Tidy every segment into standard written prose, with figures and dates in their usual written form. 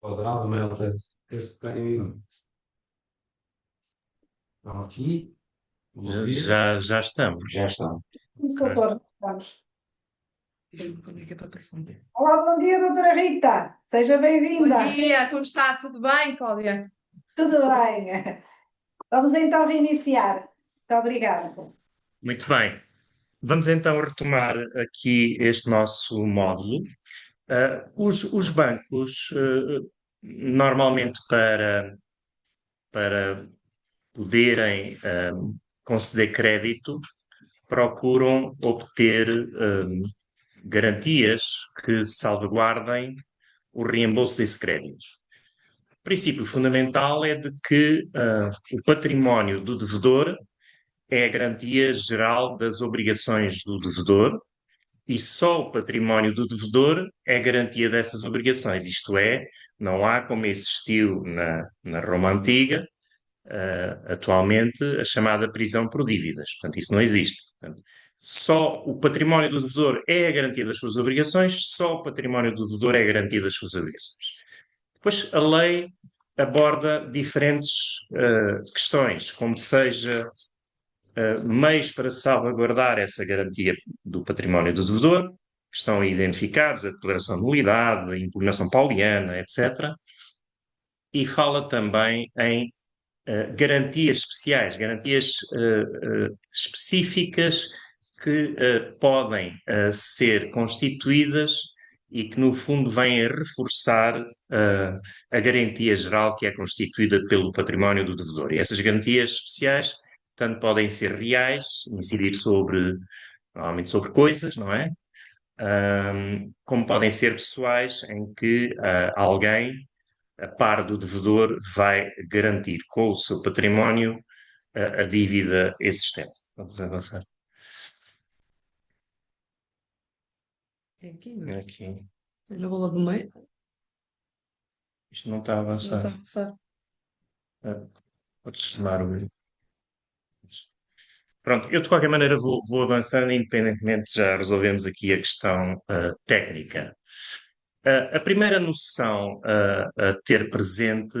Quadrado, mas esse tem. Estão aqui. Vamos ver. Já estamos. Já está. Muito agora, vamos. Como é que é para aparecer? Olá, bom dia, doutora Rita. Seja Bom bem-vinda. dia, como está? Tudo bem, Cláudia? Tudo bem. Vamos então reiniciar. Muito obrigada. Muito bem. Vamos então retomar aqui este nosso módulo. Os bancos, normalmente para poderem conceder crédito, procuram obter garantias que salvaguardem o reembolso desse crédito. O princípio fundamental é de que o património do devedor é a garantia geral das obrigações do devedor e só o património do devedor é a garantia dessas obrigações. Isto é, não há, como existiu na Roma Antiga, atualmente, a chamada prisão por dívidas. Portanto, isso não existe. Portanto, só o património do devedor é a garantia das suas obrigações, só o património do devedor é a garantia das suas obrigações. Depois, a lei aborda diferentes questões, como seja meios para salvaguardar essa garantia do património do devedor, que estão identificados, a declaração de nulidade, a impugnação pauliana, etc. E fala também em garantias especiais, garantias específicas que podem ser constituídas e que, no fundo, vêm a reforçar a garantia geral que é constituída pelo património do devedor. E essas garantias especiais tanto podem ser reais, incidir normalmente sobre coisas, não é? Como podem ser pessoais, em que alguém, a par do devedor, vai garantir com o seu património a dívida existente. Vamos avançar. Tem aqui, não é? Aqui. Tem na bola do meio. Isto não está a Não está a avançar. avançar. Podes chamar o... Pronto, eu de qualquer maneira vou avançando, independentemente, já resolvemos aqui a questão técnica. A primeira noção a ter presente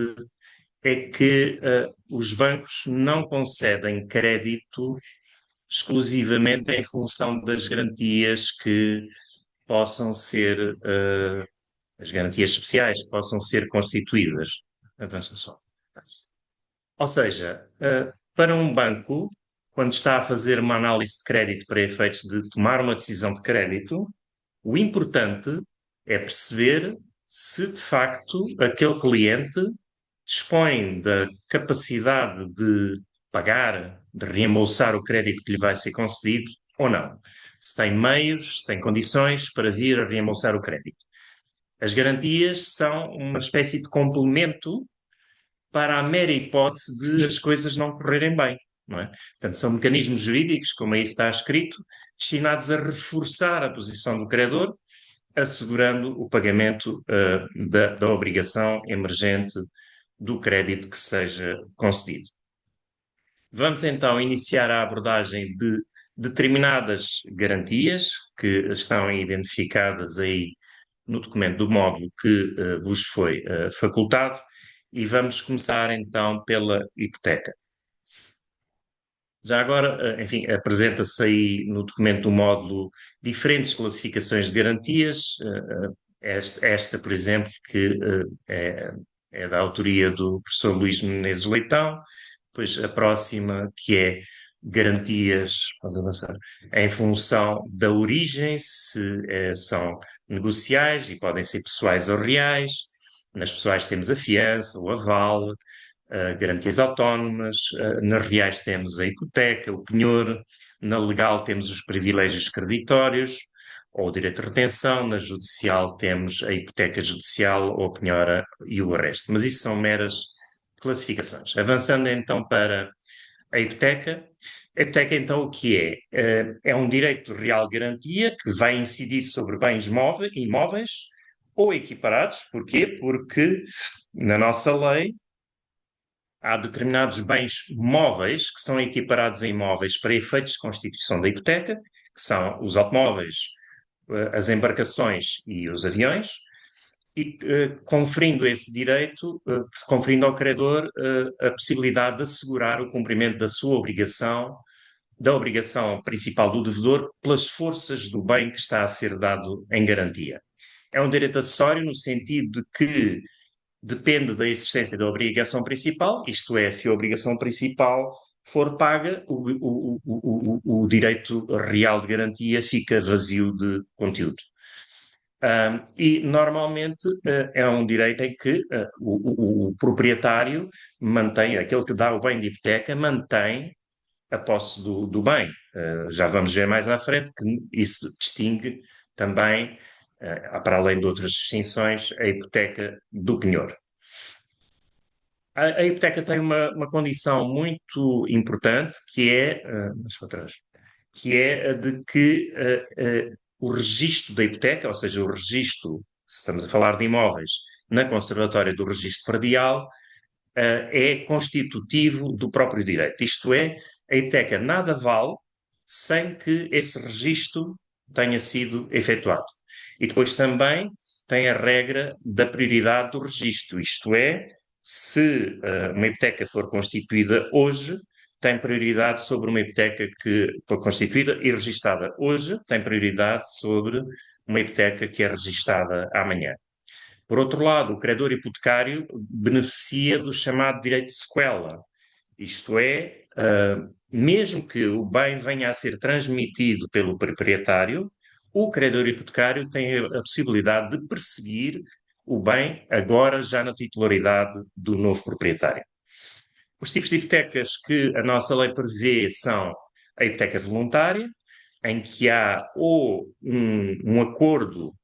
é que os bancos não concedem crédito exclusivamente em função das garantias que possam ser, as garantias especiais que possam ser constituídas. Avança só. Ou seja, para um banco, quando está a fazer uma análise de crédito para efeitos de tomar uma decisão de crédito, o importante é perceber se, de facto, aquele cliente dispõe da capacidade de pagar, de reembolsar o crédito que lhe vai ser concedido ou não. Se tem meios, se tem condições para vir a reembolsar o crédito. As garantias são uma espécie de complemento para a mera hipótese de as coisas não correrem bem, não é? Portanto, são mecanismos jurídicos, como aí está escrito, destinados a reforçar a posição do credor, assegurando o pagamento da obrigação emergente do crédito que seja concedido. Vamos então iniciar a abordagem de determinadas garantias que estão identificadas aí no documento do módulo que vos foi facultado e vamos começar então pela hipoteca. Já agora, enfim, apresenta-se aí no documento do módulo diferentes classificações de garantias. Esta, por exemplo, que é da autoria do professor Luís Menezes Leitão, depois a próxima, que é garantias, pode avançar, em função da origem, se são negociais e podem ser pessoais ou reais. Nas pessoais temos a fiança, o aval, garantias autónomas, nas reais temos a hipoteca, o penhor, na legal temos os privilégios creditórios ou o direito de retenção, na judicial temos a hipoteca judicial ou a penhora e o arresto. Mas isso são meras classificações. Avançando então para a hipoteca então o que é? É um direito de real garantia que vai incidir sobre bens imóveis ou equiparados. Porquê? Porque na nossa lei há determinados bens móveis que são equiparados a imóveis para efeitos de constituição da hipoteca, que são os automóveis, as embarcações e os aviões, e conferindo esse direito, conferindo ao credor a possibilidade de assegurar o cumprimento da obrigação principal do devedor pelas forças do bem que está a ser dado em garantia. É um direito acessório no sentido de que depende da existência da obrigação principal, isto é, se a obrigação principal for paga, o direito real de garantia fica vazio de conteúdo. E normalmente é um direito em que o proprietário mantém, aquele que dá o bem de hipoteca, mantém a posse do bem. Já vamos ver mais à frente que isso distingue também, para além de outras distinções, a hipoteca do penhor. A hipoteca tem uma condição muito importante, que é, que é a de que o registro da hipoteca, ou seja, o registro, se estamos a falar de imóveis, na conservatória do registro predial, é constitutivo do próprio direito. Isto é, a hipoteca nada vale sem que esse registro tenha sido efetuado. E depois também tem a regra da prioridade do registro, isto é, se uma hipoteca for constituída hoje, tem prioridade sobre uma hipoteca que foi constituída e registada hoje, tem prioridade sobre uma hipoteca que é registada amanhã. Por outro lado, o credor hipotecário beneficia do chamado direito de sequela, isto é, mesmo que o bem venha a ser transmitido pelo proprietário, o credor hipotecário tem a possibilidade de perseguir o bem agora já na titularidade do novo proprietário. Os tipos de hipotecas que a nossa lei prevê são a hipoteca voluntária, em que há ou um acordo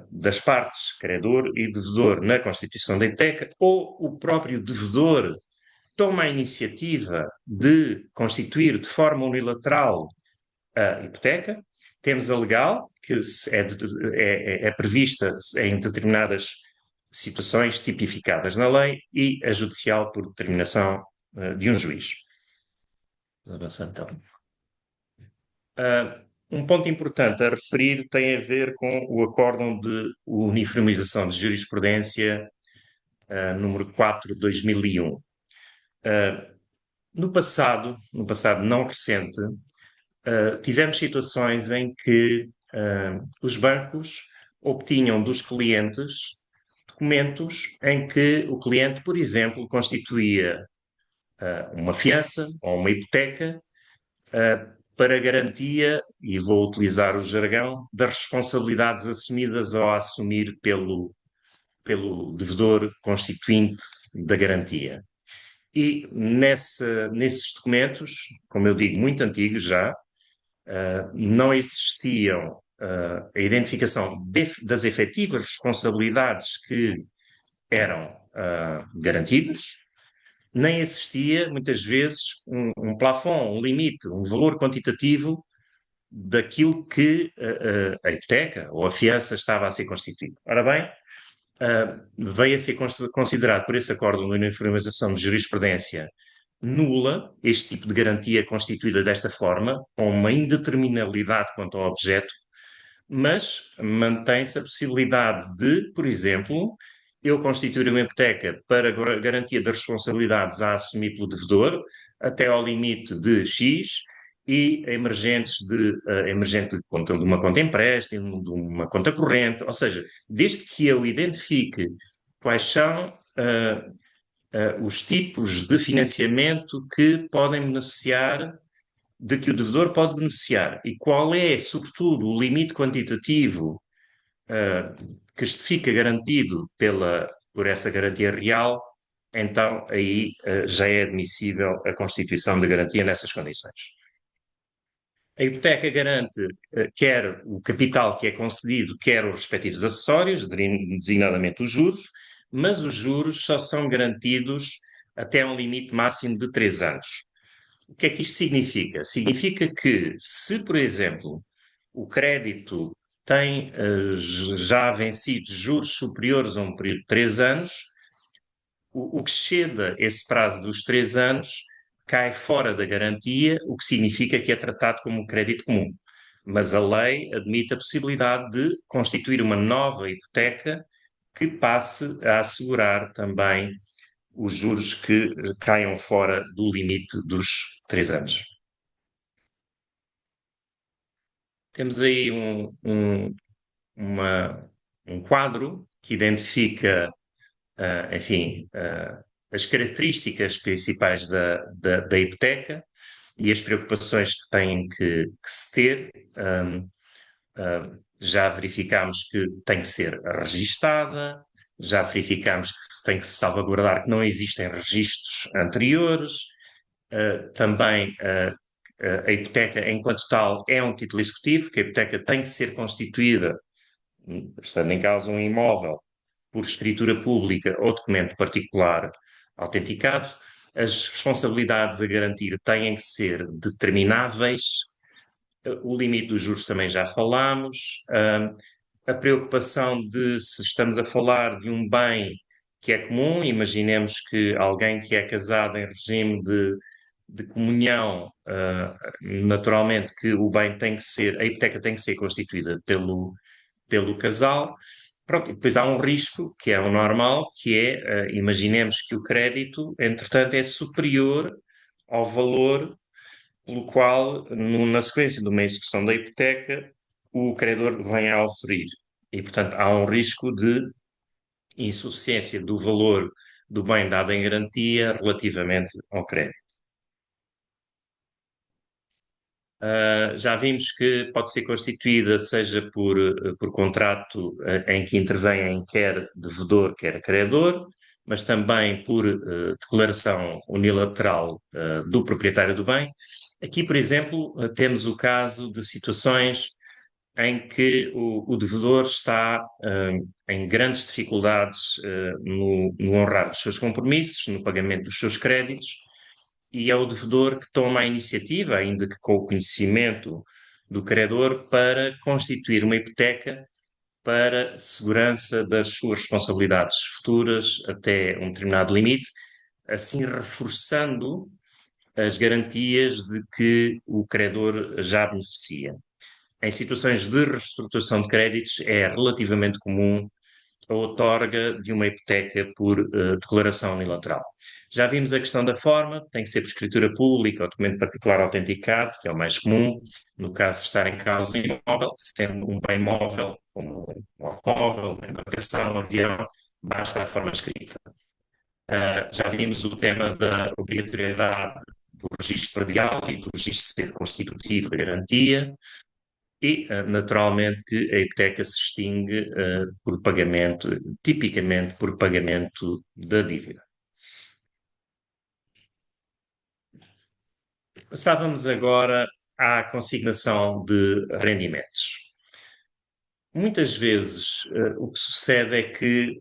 das partes, credor e devedor, na constituição da hipoteca, ou o próprio devedor toma a iniciativa de constituir de forma unilateral a hipoteca. Temos a legal, que é prevista em determinadas situações tipificadas na lei, e a judicial por determinação de um juiz. Vamos avançar então. Um ponto importante a referir tem a ver com o acórdão de uniformização de jurisprudência número 4 de 2001. No passado não recente, tivemos situações em que os bancos obtinham dos clientes documentos em que o cliente, por exemplo, constituía uma fiança ou uma hipoteca para garantia, e vou utilizar o jargão, das responsabilidades assumidas ou a assumir pelo devedor constituinte da garantia. E nesses documentos, como eu digo, muito antigos já, não existiam a identificação das efetivas responsabilidades que eram garantidas, nem existia, muitas vezes, um plafond, um limite, um valor quantitativo daquilo que a hipoteca ou a fiança estava a ser constituída. Ora bem, veio a ser considerado por esse acordo de uniformização de jurisprudência nula este tipo de garantia constituída desta forma, com uma indeterminabilidade quanto ao objeto, mas mantém-se a possibilidade de, por exemplo, eu constituir uma hipoteca para garantia das responsabilidades a assumir pelo devedor, até ao limite de X, e emergente de uma conta empréstimo, de uma conta corrente, ou seja, desde que eu identifique quais são os tipos de financiamento que podem beneficiar, de que o devedor pode beneficiar, e qual é, sobretudo, o limite quantitativo que fica garantido por essa garantia real, então aí já é admissível a constituição de garantia nessas condições. A hipoteca garante quer o capital que é concedido, quer os respectivos acessórios, designadamente os juros, mas os juros só são garantidos até um limite máximo de 3 anos. O que é que isto significa? Significa que, se, por exemplo, o crédito tem já vencido juros superiores a um período de 3 anos, o que exceda esse prazo dos 3 anos cai fora da garantia, o que significa que é tratado como um crédito comum. mas a lei admite a possibilidade de constituir uma nova hipoteca que passe a assegurar também os juros que caiam fora do limite dos 3 anos. Temos aí um quadro que identifica, enfim, as características principais da hipoteca e as preocupações que têm que se ter. Já verificámos que tem que ser registada, já verificámos que se tem que se salvaguardar que não existem registros anteriores, também a hipoteca, enquanto tal, é um título executivo, que a hipoteca tem que ser constituída, estando em causa um imóvel, por escritura pública ou documento particular autenticado. As responsabilidades a garantir têm que ser determináveis. O limite dos juros também já falámos. A preocupação de se estamos a falar de um bem que é comum, imaginemos que alguém que é casado em regime de comunhão, naturalmente que o bem tem que ser, a hipoteca tem que ser constituída pelo casal. Pronto, e depois há um risco, que é o normal, que é, imaginemos que o crédito, entretanto, é superior ao valor pelo qual, na sequência de uma execução da hipoteca, o credor vem a oferir. E, portanto, há um risco de insuficiência do valor do bem dado em garantia relativamente ao crédito. Já vimos que pode ser constituída, seja por contrato em que intervêm quer devedor, quer credor, mas também por declaração unilateral do proprietário do bem. Aqui, por exemplo, temos o caso de situações em que o devedor está em grandes dificuldades no honrar os seus compromissos, no pagamento dos seus créditos, e é o devedor que toma a iniciativa, ainda que com o conhecimento do credor, para constituir uma hipoteca para segurança das suas responsabilidades futuras até um determinado limite, assim reforçando as garantias de que o credor já beneficia. Em situações de reestruturação de créditos, é relativamente comum a outorga de uma hipoteca por declaração unilateral. Já vimos a questão da forma, tem que ser por escritura pública ou documento particular autenticado, que é o mais comum, no caso de estar em causa um imóvel, sendo um bem móvel, como um automóvel, uma embarcação, um avião, basta a forma escrita. Já vimos o tema da obrigatoriedade do registro predial e do registro ser constitutivo da garantia, e, naturalmente, que a hipoteca se extingue por pagamento, tipicamente por pagamento da dívida. Passávamos agora à consignação de rendimentos. Muitas vezes o que sucede é que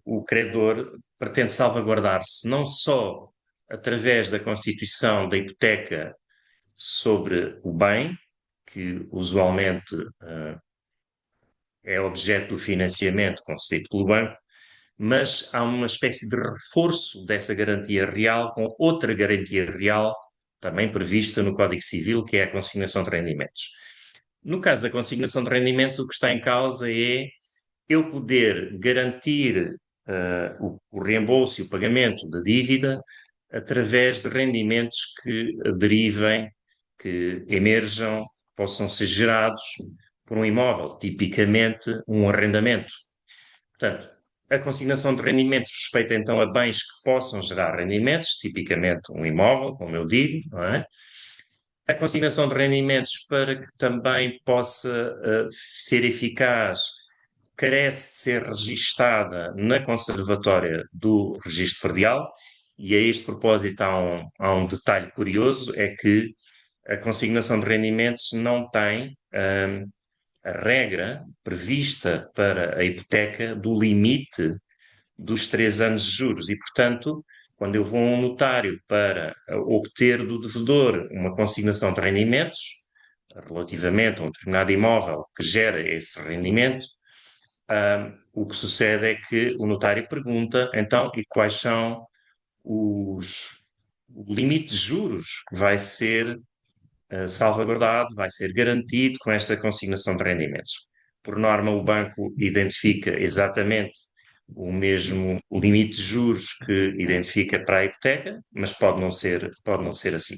o credor pretende salvaguardar-se não só através da constituição da hipoteca sobre o bem, que usualmente é objeto do financiamento concedido pelo banco, mas há uma espécie de reforço dessa garantia real com outra garantia real também prevista no Código Civil, que é a consignação de rendimentos. No caso da consignação de rendimentos, o que está em causa é eu poder garantir o reembolso e o pagamento da dívida através de rendimentos que derivem, que emerjam, que possam ser gerados por um imóvel, tipicamente um arrendamento. Portanto, a consignação de rendimentos respeita então a bens que possam gerar rendimentos, tipicamente um imóvel, como eu digo, não é? A consignação de rendimentos, para que também possa ser eficaz, carece de ser registada na conservatória do registro predial, e a este propósito há um detalhe curioso, é que a consignação de rendimentos não tem a regra prevista para a hipoteca do limite dos 3 anos de juros e, portanto, quando eu vou a um notário para obter do devedor uma consignação de rendimentos relativamente a um determinado imóvel que gera esse rendimento, o que sucede é que o notário pergunta, então, e quais são o limite de juros que vai ser salvaguardado, vai ser garantido com esta consignação de rendimentos. Por norma, o banco identifica exatamente o mesmo limite de juros que identifica para a hipoteca, mas pode não ser assim.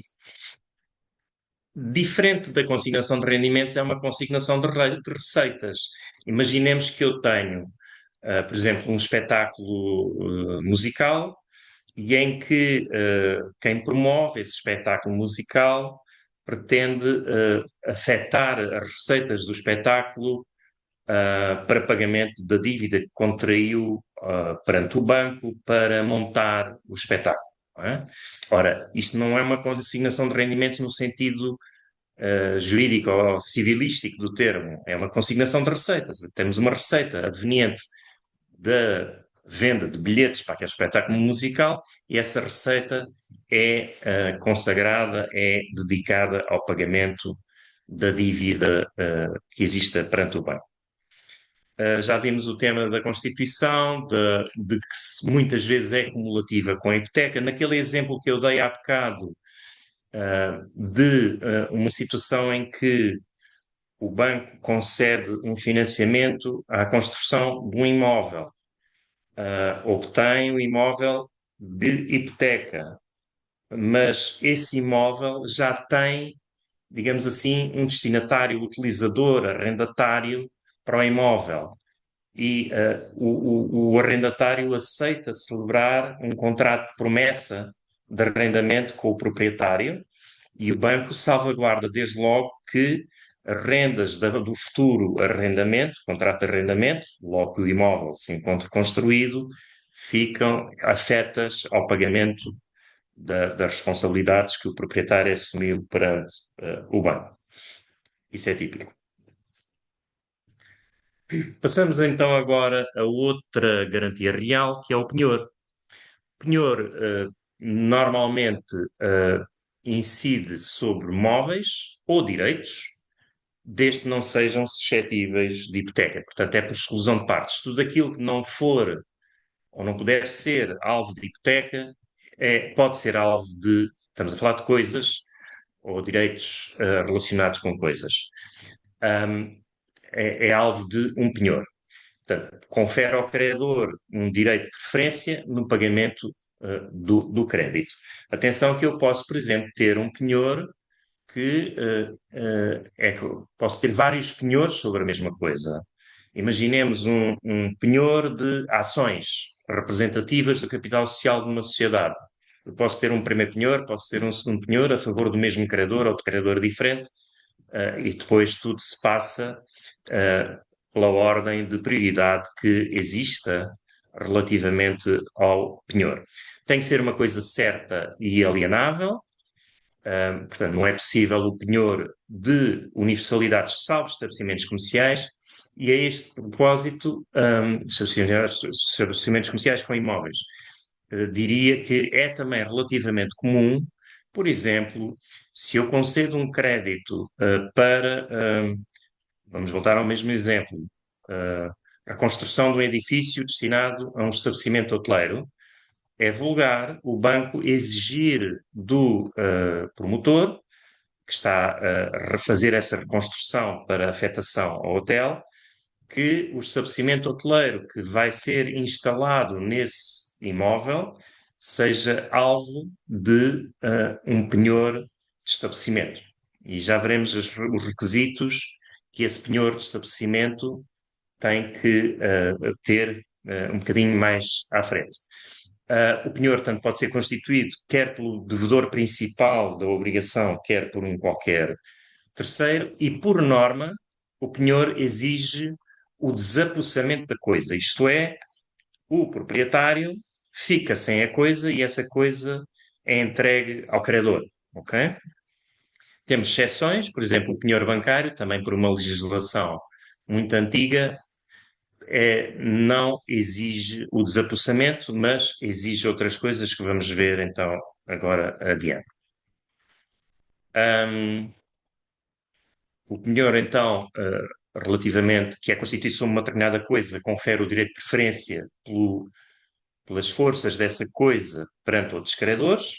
Diferente da consignação de rendimentos, é uma consignação de receitas. Imaginemos que eu tenho, por exemplo, um espetáculo musical e em que quem promove esse espetáculo musical pretende afetar as receitas do espetáculo para pagamento da dívida que contraiu perante o banco para montar o espetáculo. Não é? Ora, isto não é uma consignação de rendimentos no sentido jurídico ou civilístico do termo, é uma consignação de receitas. Temos uma receita adveniente da venda de bilhetes para aquele espetáculo musical e essa receita é consagrada, é dedicada ao pagamento da dívida que existe perante o banco. Já vimos o tema da Constituição, de que muitas vezes é cumulativa com a hipoteca. Naquele exemplo que eu dei há bocado, de uma situação em que o banco concede um financiamento à construção de um imóvel, obtém o imóvel de hipoteca, mas esse imóvel já tem, digamos assim, um destinatário, utilizador, arrendatário para o imóvel. E o arrendatário aceita celebrar um contrato de promessa de arrendamento com o proprietário e o banco salvaguarda desde logo que as rendas do futuro arrendamento, contrato de arrendamento, logo que o imóvel se encontre construído, ficam afetas ao pagamento das responsabilidades que o proprietário assumiu perante o banco. Isso é típico. Passamos então agora a outra garantia real, que é o penhor. O penhor normalmente incide sobre móveis ou direitos, desde que não sejam suscetíveis de hipoteca. Portanto, é por exclusão de partes. Tudo aquilo que não for ou não puder ser alvo de hipoteca pode ser alvo de... Estamos a falar de coisas ou direitos relacionados com coisas. É alvo de um penhor. Portanto, confere ao credor um direito de preferência no pagamento do crédito. Atenção que eu posso, por exemplo, ter um penhor que posso ter vários penhores sobre a mesma coisa. Imaginemos um penhor de ações representativas do capital social de uma sociedade. Eu posso ter um primeiro penhor, posso ter um segundo penhor a favor do mesmo credor ou de credor diferente, e depois tudo se passa pela ordem de prioridade que exista relativamente ao penhor. Tem que ser uma coisa certa e alienável. Portanto, não é possível o penhor de universalidades salvo estabelecimentos comerciais, e a este propósito, estabelecimentos comerciais com imóveis. Diria que é também relativamente comum, por exemplo, se eu concedo um crédito para, vamos voltar ao mesmo exemplo, a construção de um edifício destinado a um estabelecimento hoteleiro, é vulgar o banco exigir do promotor, que está a refazer essa reconstrução para afetação ao hotel, que o estabelecimento hoteleiro que vai ser instalado nesse imóvel seja alvo de um penhor de estabelecimento. E já veremos os requisitos que esse penhor de estabelecimento tem que ter um bocadinho mais à frente. O penhor, tanto pode ser constituído quer pelo devedor principal da obrigação, quer por um qualquer terceiro, e por norma, o penhor exige o desapossamento da coisa, isto é, o proprietário fica sem a coisa e essa coisa é entregue ao credor, ok? Temos exceções, por exemplo, o penhor bancário, também por uma legislação muito antiga, não exige o desapossamento, mas exige outras coisas que vamos ver então agora adiante. O penhor, então, relativamente, que é constituído sobre uma determinada coisa, confere o direito de preferência pelas forças dessa coisa perante outros credores.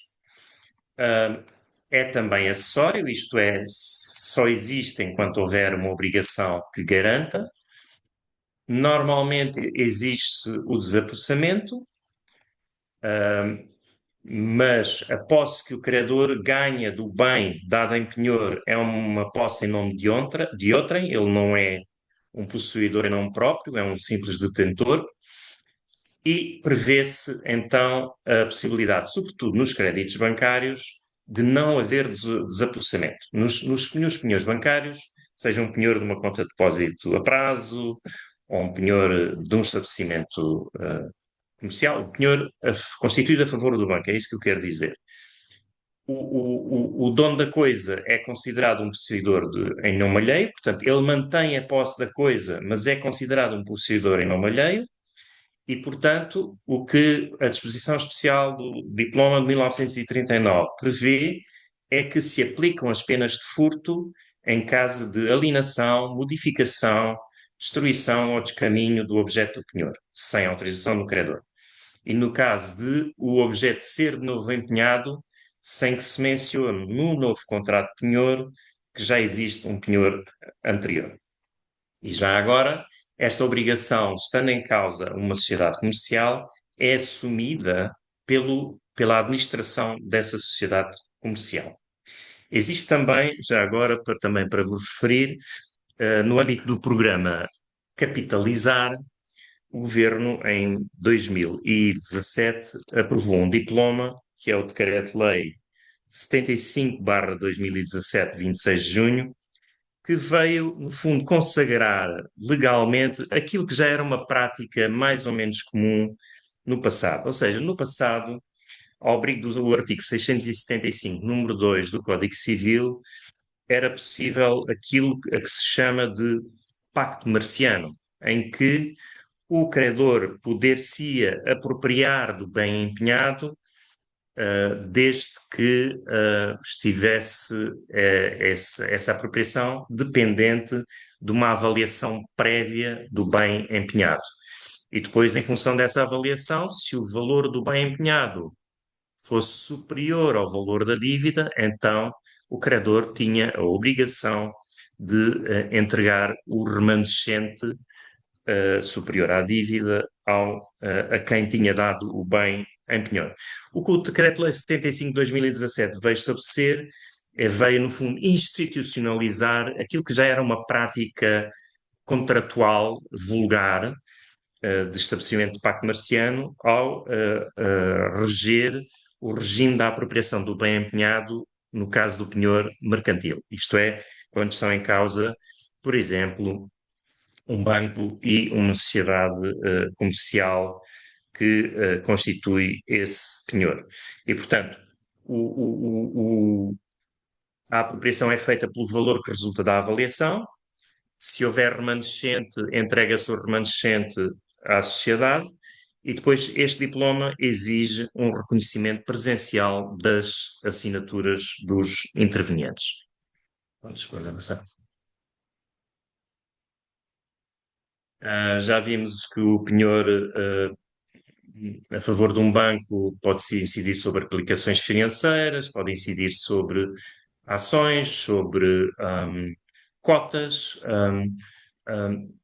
é também acessório, isto é, só existe enquanto houver uma obrigação que garanta. Normalmente existe o desapossamento, mas a posse que o credor ganha do bem dado em penhor é uma posse em nome de outrem, ele não é um possuidor em nome próprio, é um simples detentor, e prevê-se então a possibilidade, sobretudo nos créditos bancários, de não haver desapossamento. Nos penhores bancários, seja um penhor de uma conta de depósito a prazo, ou um penhor de um estabelecimento comercial, o penhor constituído a favor do banco, é isso que eu quero dizer. O dono da coisa é considerado um possuidor em nome alheio, portanto, ele mantém a posse da coisa, mas é considerado um possuidor em nome alheio, e, portanto, o que a disposição especial do diploma de 1939 prevê é que se aplicam as penas de furto em caso de alienação, modificação, destruição ou descaminho do objeto do penhor, sem autorização do credor. E no caso de o objeto ser de novo empenhado, sem que se mencione no novo contrato de penhor que já existe um penhor anterior. E já agora, esta obrigação, estando em causa uma sociedade comercial, é assumida pela administração dessa sociedade comercial. Existe também, já agora, também para vos referir, no âmbito do programa Capitalizar, o Governo, em 2017, aprovou um diploma, que é o Decreto-Lei 75/2017, 26 de junho, que veio, no fundo, consagrar legalmente aquilo que já era uma prática mais ou menos comum no passado. Ou seja, no passado, ao abrigo do artigo 675, número 2 do Código Civil, era possível aquilo a que se chama de pacto marciano, em que o credor poder-se-ia apropriar do bem empenhado, desde que estivesse essa apropriação dependente de uma avaliação prévia do bem empenhado. E depois, em função dessa avaliação, se o valor do bem empenhado fosse superior ao valor da dívida, então o credor tinha a obrigação de entregar o remanescente superior à dívida a quem tinha dado o bem em penhor. O que o Decreto-Lei 75 de 2017 veio estabelecer veio, no fundo, institucionalizar aquilo que já era uma prática contratual vulgar de estabelecimento de pacto marciano ao reger o regime da apropriação do bem empenhado no caso do penhor mercantil. Isto é, quando estão em causa, por exemplo, um banco e uma sociedade comercial que constitui esse penhor. E, portanto, a apropriação é feita pelo valor que resulta da avaliação. Se houver remanescente, entrega-se o remanescente à sociedade e depois este diploma exige um reconhecimento presencial das assinaturas dos intervenientes. Vamos avançar. Já vimos que o penhor a favor de um banco pode-se incidir sobre aplicações financeiras, pode incidir sobre ações, sobre cotas.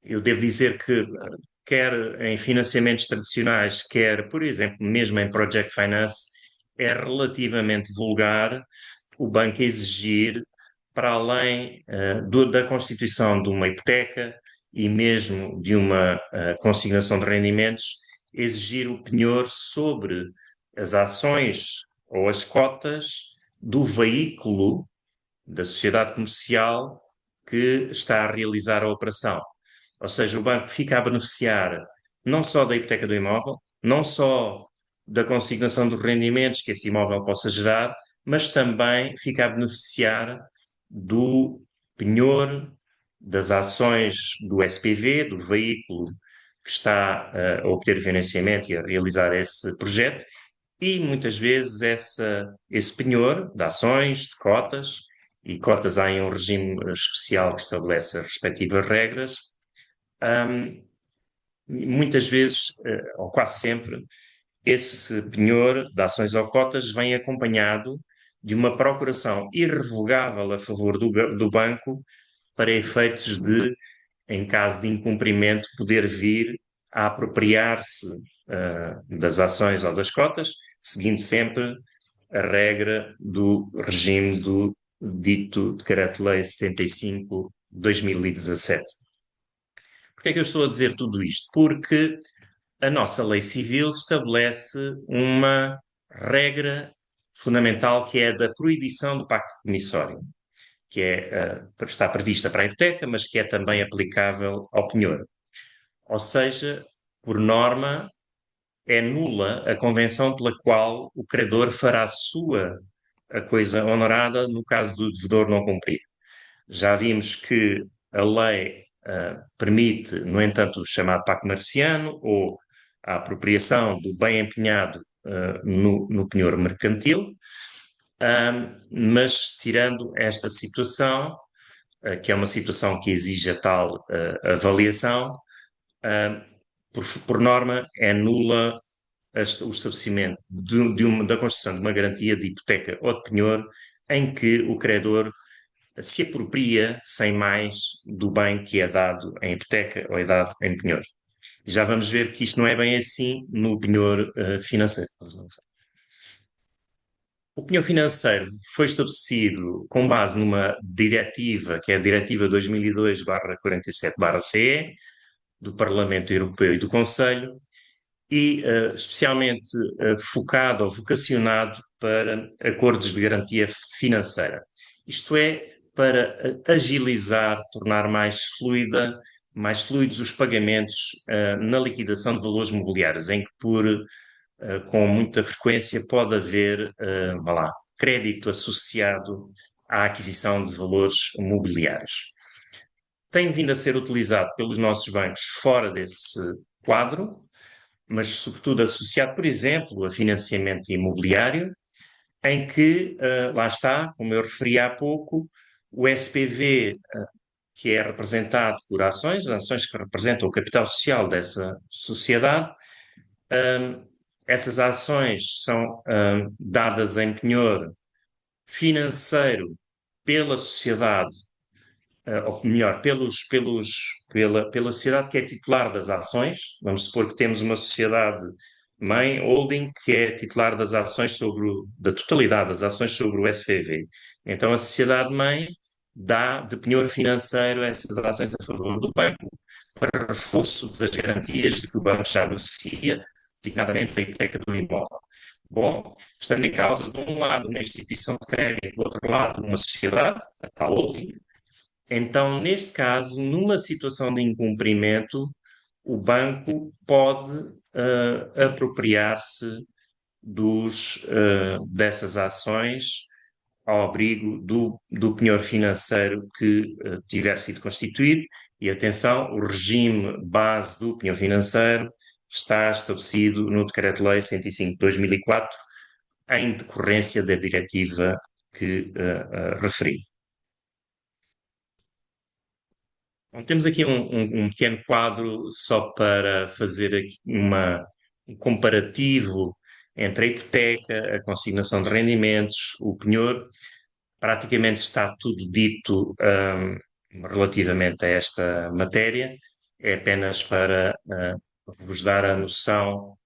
Eu devo dizer que quer em financiamentos tradicionais, quer, por exemplo, mesmo em project finance, é relativamente vulgar o banco exigir, para além da constituição de uma hipoteca e mesmo de uma consignação de rendimentos, exigir o penhor sobre as ações ou as cotas do veículo da sociedade comercial que está a realizar a operação. Ou seja, o banco fica a beneficiar não só da hipoteca do imóvel, não só da consignação dos rendimentos que esse imóvel possa gerar, mas também fica a beneficiar do penhor das ações do SPV, do veículo que está a obter financiamento e a realizar esse projeto, e muitas vezes esse penhor de ações, de cotas, e cotas há em um regime especial que estabelece as respectivas regras, muitas vezes, ou quase sempre, esse penhor de ações ou cotas vem acompanhado de uma procuração irrevogável a favor do banco para efeitos de, em caso de incumprimento, poder vir a apropriar-se das ações ou das cotas, seguindo sempre a regra do regime do dito Decreto-Lei 75 de 2017. Porquê é que eu estou a dizer tudo isto? Porque a nossa lei civil estabelece uma regra fundamental que é a da proibição do pacto comissório, que está prevista para a hipoteca, mas que é também aplicável ao penhor. Ou seja, por norma, é nula a convenção pela qual o credor fará sua a coisa honorada no caso do devedor não cumprir. Já vimos que a lei permite, no entanto, o chamado pacto marciano ou a apropriação do bem empenhado no penhor mercantil, mas tirando esta situação, que é uma situação que exige a tal avaliação, por norma é nula o estabelecimento da construção de uma garantia de hipoteca ou de penhor em que o credor se apropria sem mais do bem que é dado em hipoteca ou é dado em penhor. Já vamos ver que isto não é bem assim no penhor financeiro. O penhor financeiro foi estabelecido com base numa diretiva, que é a Diretiva 2002/47/CE, do Parlamento Europeu e do Conselho, e especialmente focado ou vocacionado para acordos de garantia financeira. Isto é, para agilizar, tornar mais fluidos os pagamentos na liquidação de valores mobiliários, em que com muita frequência pode haver, crédito associado à aquisição de valores mobiliários. Tem vindo a ser utilizado pelos nossos bancos fora desse quadro, mas sobretudo associado, por exemplo, a financiamento imobiliário, em que, lá está, como eu referi há pouco, o SPV, que é representado por ações que representam o capital social dessa sociedade, essas ações são dadas em penhor financeiro pela sociedade, ou melhor, pela sociedade que é titular das ações. Vamos supor que temos uma sociedade mãe, holding, que é titular das ações da totalidade das ações sobre o SPV. Então, a sociedade mãe dá de penhor financeiro essas ações a favor do banco para reforço das garantias de que o banco já beneficia, designadamente a hipoteca do imóvel. Bom, estando em causa, de um lado, uma instituição de crédito, do outro lado, uma sociedade, a tal holding. Então, neste caso, numa situação de incumprimento, o banco pode apropriar-se dessas ações ao abrigo do penhor financeiro que tiver sido constituído. E atenção, o regime base do penhor financeiro está estabelecido no Decreto-Lei 105 de 2004, em decorrência da diretiva que referi. Temos aqui um pequeno quadro só para fazer aqui um comparativo entre a hipoteca, a consignação de rendimentos, o penhor. Praticamente está tudo dito relativamente a esta matéria. É apenas para vos dar a noção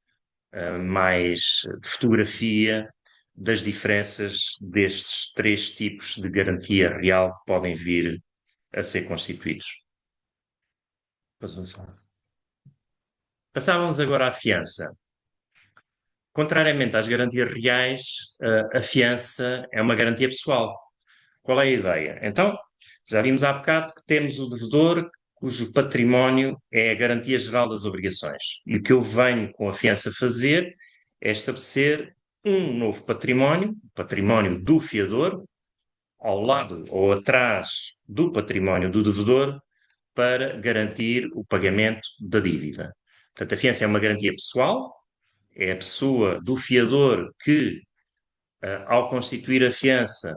mais de fotografia das diferenças destes três tipos de garantia real que podem vir a ser constituídos. Passávamos agora à fiança. Contrariamente às garantias reais, a fiança é uma garantia pessoal. Qual é a ideia? Então, já vimos há bocado que temos o devedor cujo património é a garantia geral das obrigações. E o que eu venho com a fiança fazer é estabelecer um novo património, o património do fiador, ao lado ou atrás do património do devedor, para garantir o pagamento da dívida. Portanto, a fiança é uma garantia pessoal, é a pessoa do fiador que, ao constituir a fiança,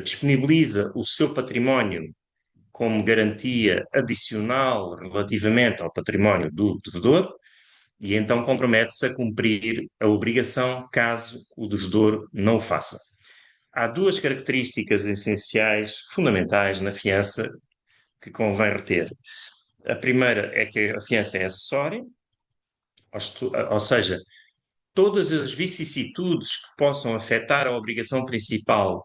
disponibiliza o seu património como garantia adicional relativamente ao património do devedor e então compromete-se a cumprir a obrigação caso o devedor não o faça. há duas características essenciais, fundamentais na fiança que convém reter. A primeira é que a fiança é acessória, ou seja, todas as vicissitudes que possam afetar a obrigação principal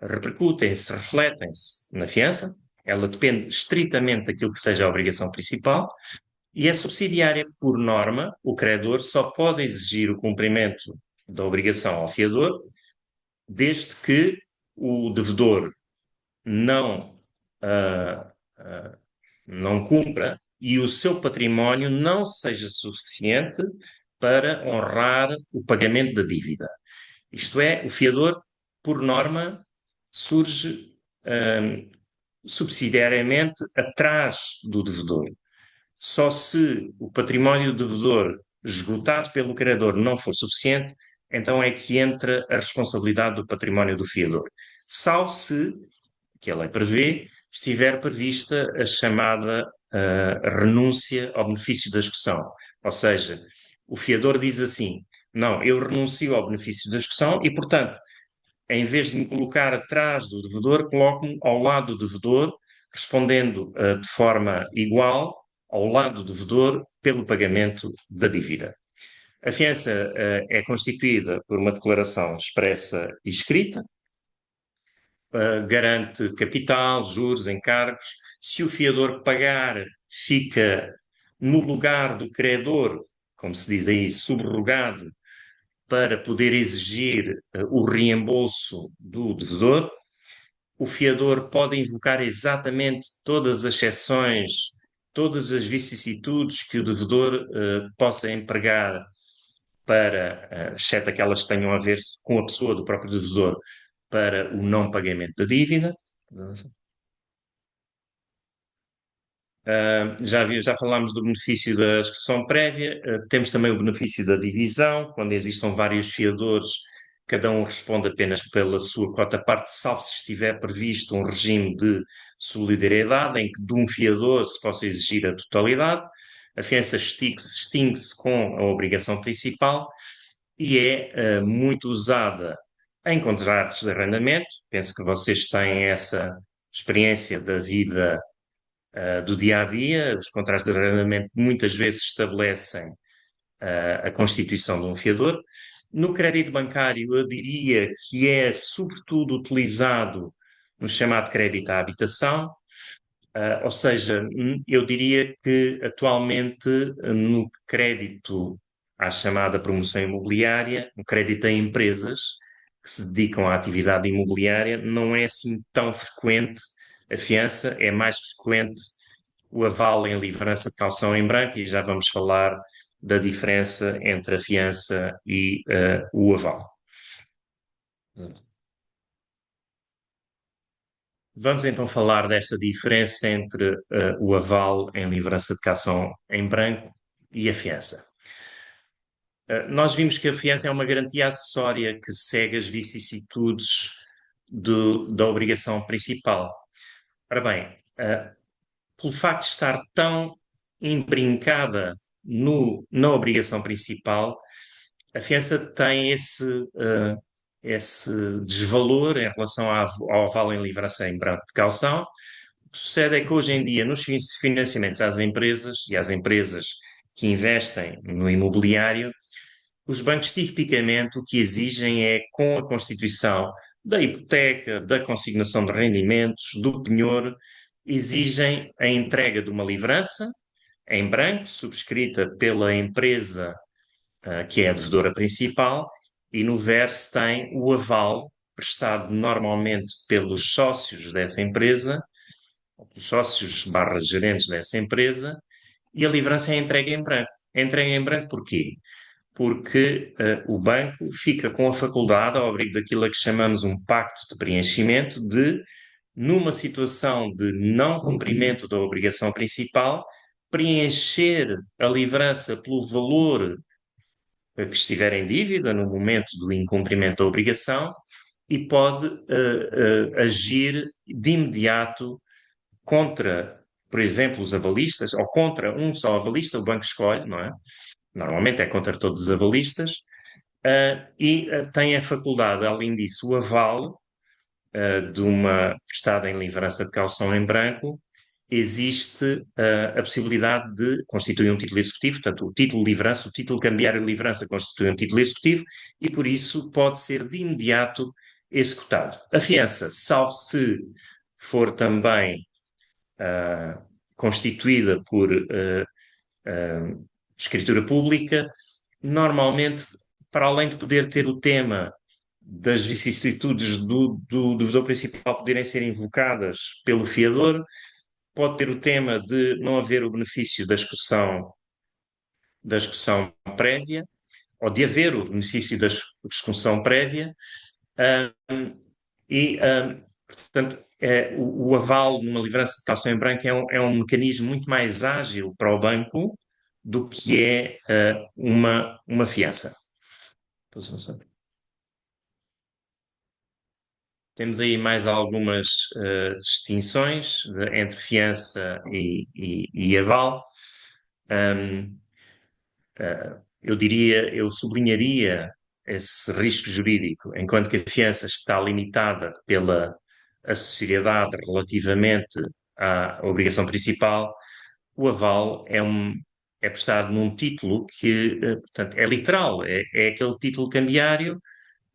repercutem-se, refletem-se na fiança. Ela depende estritamente daquilo que seja a obrigação principal e é subsidiária. Por norma, o credor só pode exigir o cumprimento da obrigação ao fiador desde que o devedor não, não cumpra e o seu património não seja suficiente para honrar o pagamento da dívida. Isto é, o fiador, por norma, surge subsidiariamente atrás do devedor. Só se o património do devedor esgotado pelo credor não for suficiente, então é que entra a responsabilidade do património do fiador. Salvo se, que a lei prevê, estiver prevista a chamada renúncia ao benefício da execução. Ou seja, o fiador diz assim: não, eu renuncio ao benefício da execução e, portanto, em vez de me colocar atrás do devedor, coloco-me ao lado do devedor, respondendo de forma igual ao lado do devedor pelo pagamento da dívida. A fiança é constituída por uma declaração expressa e escrita, garante capital, juros, encargos. Se o fiador pagar, fica no lugar do credor, como se diz aí, subrogado, para poder exigir o reembolso do devedor. O fiador pode invocar exatamente todas as exceções, todas as vicissitudes que o devedor possa empregar para, exceto aquelas que tenham a ver com a pessoa do próprio devedor, para o não pagamento da dívida. Já falámos do benefício da execução prévia, temos também o benefício da divisão, quando existam vários fiadores, cada um responde apenas pela sua quota-parte, salvo se estiver previsto um regime de solidariedade, em que de um fiador se possa exigir a totalidade. A fiança extingue-se com a obrigação principal e é muito usada em contratos de arrendamento. Penso que vocês têm essa experiência da vida do dia a dia. Os contratos de arrendamento muitas vezes estabelecem a constituição de um fiador. No crédito bancário, eu diria que é sobretudo utilizado no chamado crédito à habitação, ou seja, eu diria que atualmente no crédito à chamada promoção imobiliária, no crédito a empresas que se dedicam à atividade imobiliária, não é assim tão frequente a fiança, é mais frequente o aval em livrança de caução em branco, e já vamos falar da diferença entre a fiança e o aval. Vamos então falar desta diferença entre o aval em livrança de caução em branco e a fiança. Nós vimos que a fiança é uma garantia acessória que segue as vicissitudes da obrigação principal. Ora bem, pelo facto de estar tão imbrincada na obrigação principal, a fiança tem esse desvalor em relação ao aval em livrança em branco de caução. O que sucede é que hoje em dia, nos financiamentos às empresas e às empresas que investem no imobiliário, os bancos tipicamente o que exigem é, com a constituição da hipoteca, da consignação de rendimentos, do penhor, exigem a entrega de uma livrança em branco, subscrita pela empresa que é a devedora principal, e no verso tem o aval prestado normalmente pelos sócios dessa empresa, pelos sócios / gerentes dessa empresa, e a livrança é entregue em branco. É entregue em branco porquê? Porque o banco fica com a faculdade, ao abrigo daquilo a que chamamos um pacto de preenchimento, de, numa situação de não cumprimento da obrigação principal, preencher a livrança pelo valor que estiver em dívida no momento do incumprimento da obrigação e pode agir de imediato contra, por exemplo, os avalistas, ou contra um só avalista, o banco escolhe, não é? Normalmente é contra todos os avalistas, e tem a faculdade, além disso, o aval de uma prestada em livrança de calção em branco, existe a possibilidade de constituir um título executivo, portanto, o título de livrança, o título cambiário de livrança constitui um título executivo e, por isso, pode ser de imediato executado. A fiança, salvo se for também constituída por escritura pública, normalmente, para além de poder ter o tema das vicissitudes do devedor principal poderem ser invocadas pelo fiador, pode ter o tema de não haver o benefício da execução prévia, ou de haver o benefício da execução prévia, portanto, o aval numa livrança de calção em branco é um mecanismo muito mais ágil para o banco do que é uma fiança. Temos aí mais algumas distinções entre fiança e aval. Eu sublinharia esse risco jurídico, enquanto que a fiança está limitada pela acessoriedade relativamente à obrigação principal, o aval é prestado num título que, portanto, é literal, é aquele título cambiário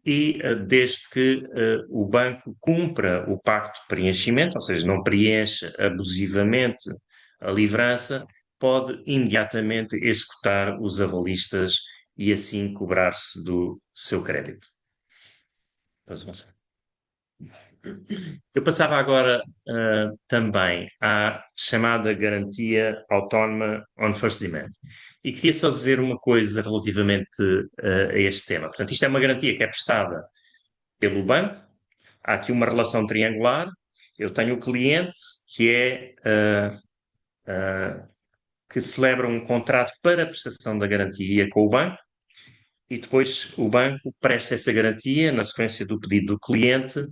e desde que o banco cumpra o pacto de preenchimento, ou seja, não preencha abusivamente a livrança, pode imediatamente executar os avalistas e assim cobrar-se do seu crédito. Eu passava agora também à chamada garantia autónoma on first demand. E queria só dizer uma coisa relativamente a este tema. Portanto, isto é uma garantia que é prestada pelo banco. Há aqui uma relação triangular. Eu tenho o cliente que celebra um contrato para a prestação da garantia com o banco e depois o banco presta essa garantia na sequência do pedido do cliente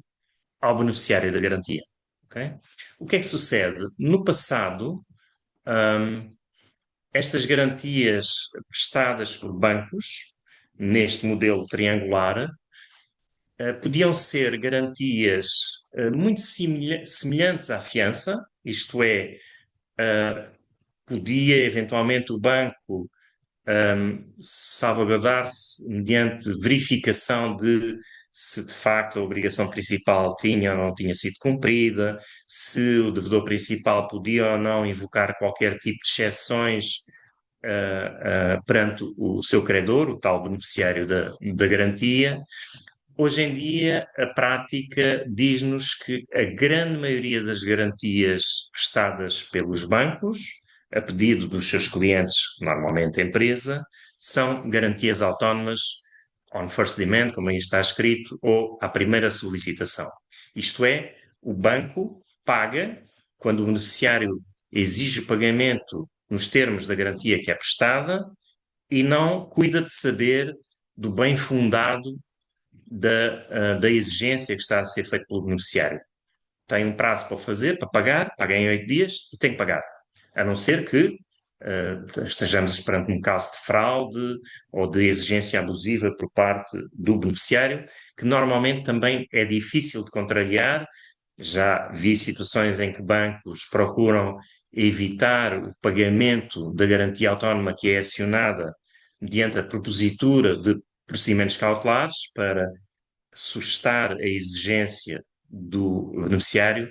ao beneficiário da garantia. Okay? O que é que sucede? No passado, estas garantias prestadas por bancos, neste modelo triangular, podiam ser garantias muito semelhantes à fiança, isto é, podia eventualmente o banco salvaguardar-se mediante verificação de se de facto a obrigação principal tinha ou não tinha sido cumprida, se o devedor principal podia ou não invocar qualquer tipo de exceções perante o seu credor, o tal beneficiário da garantia. Hoje em dia, a prática diz-nos que a grande maioria das garantias prestadas pelos bancos, a pedido dos seus clientes, normalmente a empresa, são garantias autónomas on first demand, como aí está escrito, ou à primeira solicitação. Isto é, o banco paga quando o beneficiário exige o pagamento nos termos da garantia que é prestada e não cuida de saber do bem fundado da exigência que está a ser feita pelo beneficiário. Tem um prazo para o fazer, para pagar, paga em 8 dias e tem que pagar. A não ser que estejamos perante um caso de fraude ou de exigência abusiva por parte do beneficiário, que normalmente também é difícil de contrariar. Já vi situações em que bancos procuram evitar o pagamento da garantia autónoma que é acionada mediante a propositura de procedimentos cautelares para suscitar a exigência do beneficiário,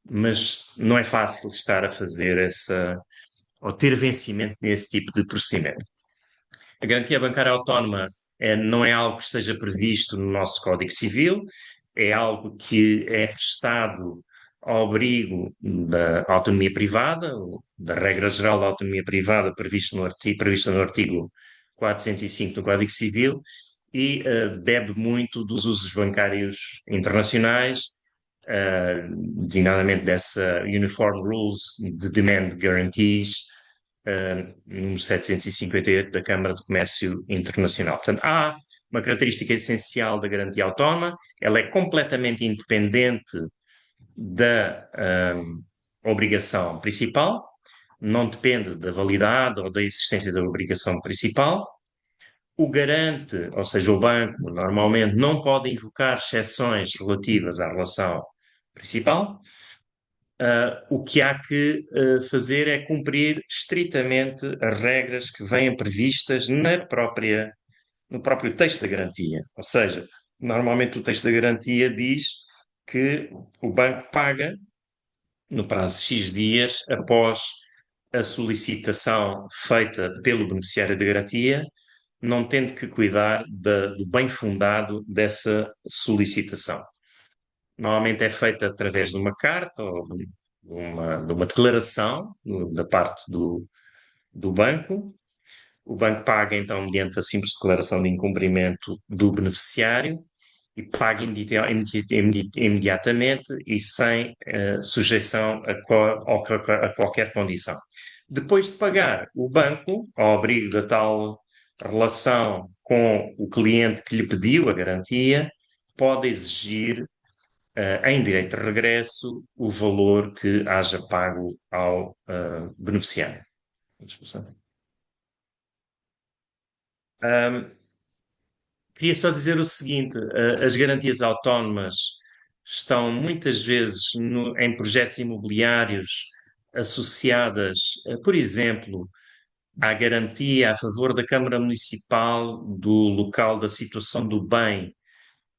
mas não é fácil estar a fazer ou ter vencimento nesse tipo de procedimento. A garantia bancária autónoma não é algo que esteja previsto no nosso Código Civil, é algo que é prestado ao abrigo da autonomia privada, da regra geral da autonomia privada prevista no artigo 405 do Código Civil, e bebe muito dos usos bancários internacionais, designadamente dessa Uniform Rules de Demand Guarantees, no 758 da Câmara de Comércio Internacional. Portanto, há uma característica essencial da garantia autónoma, ela é completamente independente da obrigação principal, não depende da validade ou da existência da obrigação principal. O garante, ou seja, o banco, normalmente não pode invocar exceções relativas à relação principal. O que há que fazer é cumprir estritamente as regras que vêm previstas no próprio texto da garantia. Ou seja, normalmente o texto da garantia diz que o banco paga no prazo de X dias após a solicitação feita pelo beneficiário de garantia, não tendo que cuidar do bem fundado dessa solicitação. Normalmente é feita através de uma carta ou de uma declaração da parte do banco. O banco paga, então, mediante a simples declaração de incumprimento do beneficiário e paga imediatamente e sem sujeição a qualquer condição. Depois de pagar, o banco, ao abrigo da tal relação com o cliente que lhe pediu a garantia, pode exigir, em direito de regresso, o valor que haja pago ao beneficiário. Queria só dizer o seguinte: as garantias autónomas estão muitas vezes em projetos imobiliários associadas, por exemplo, à garantia a favor da Câmara Municipal do local da situação do bem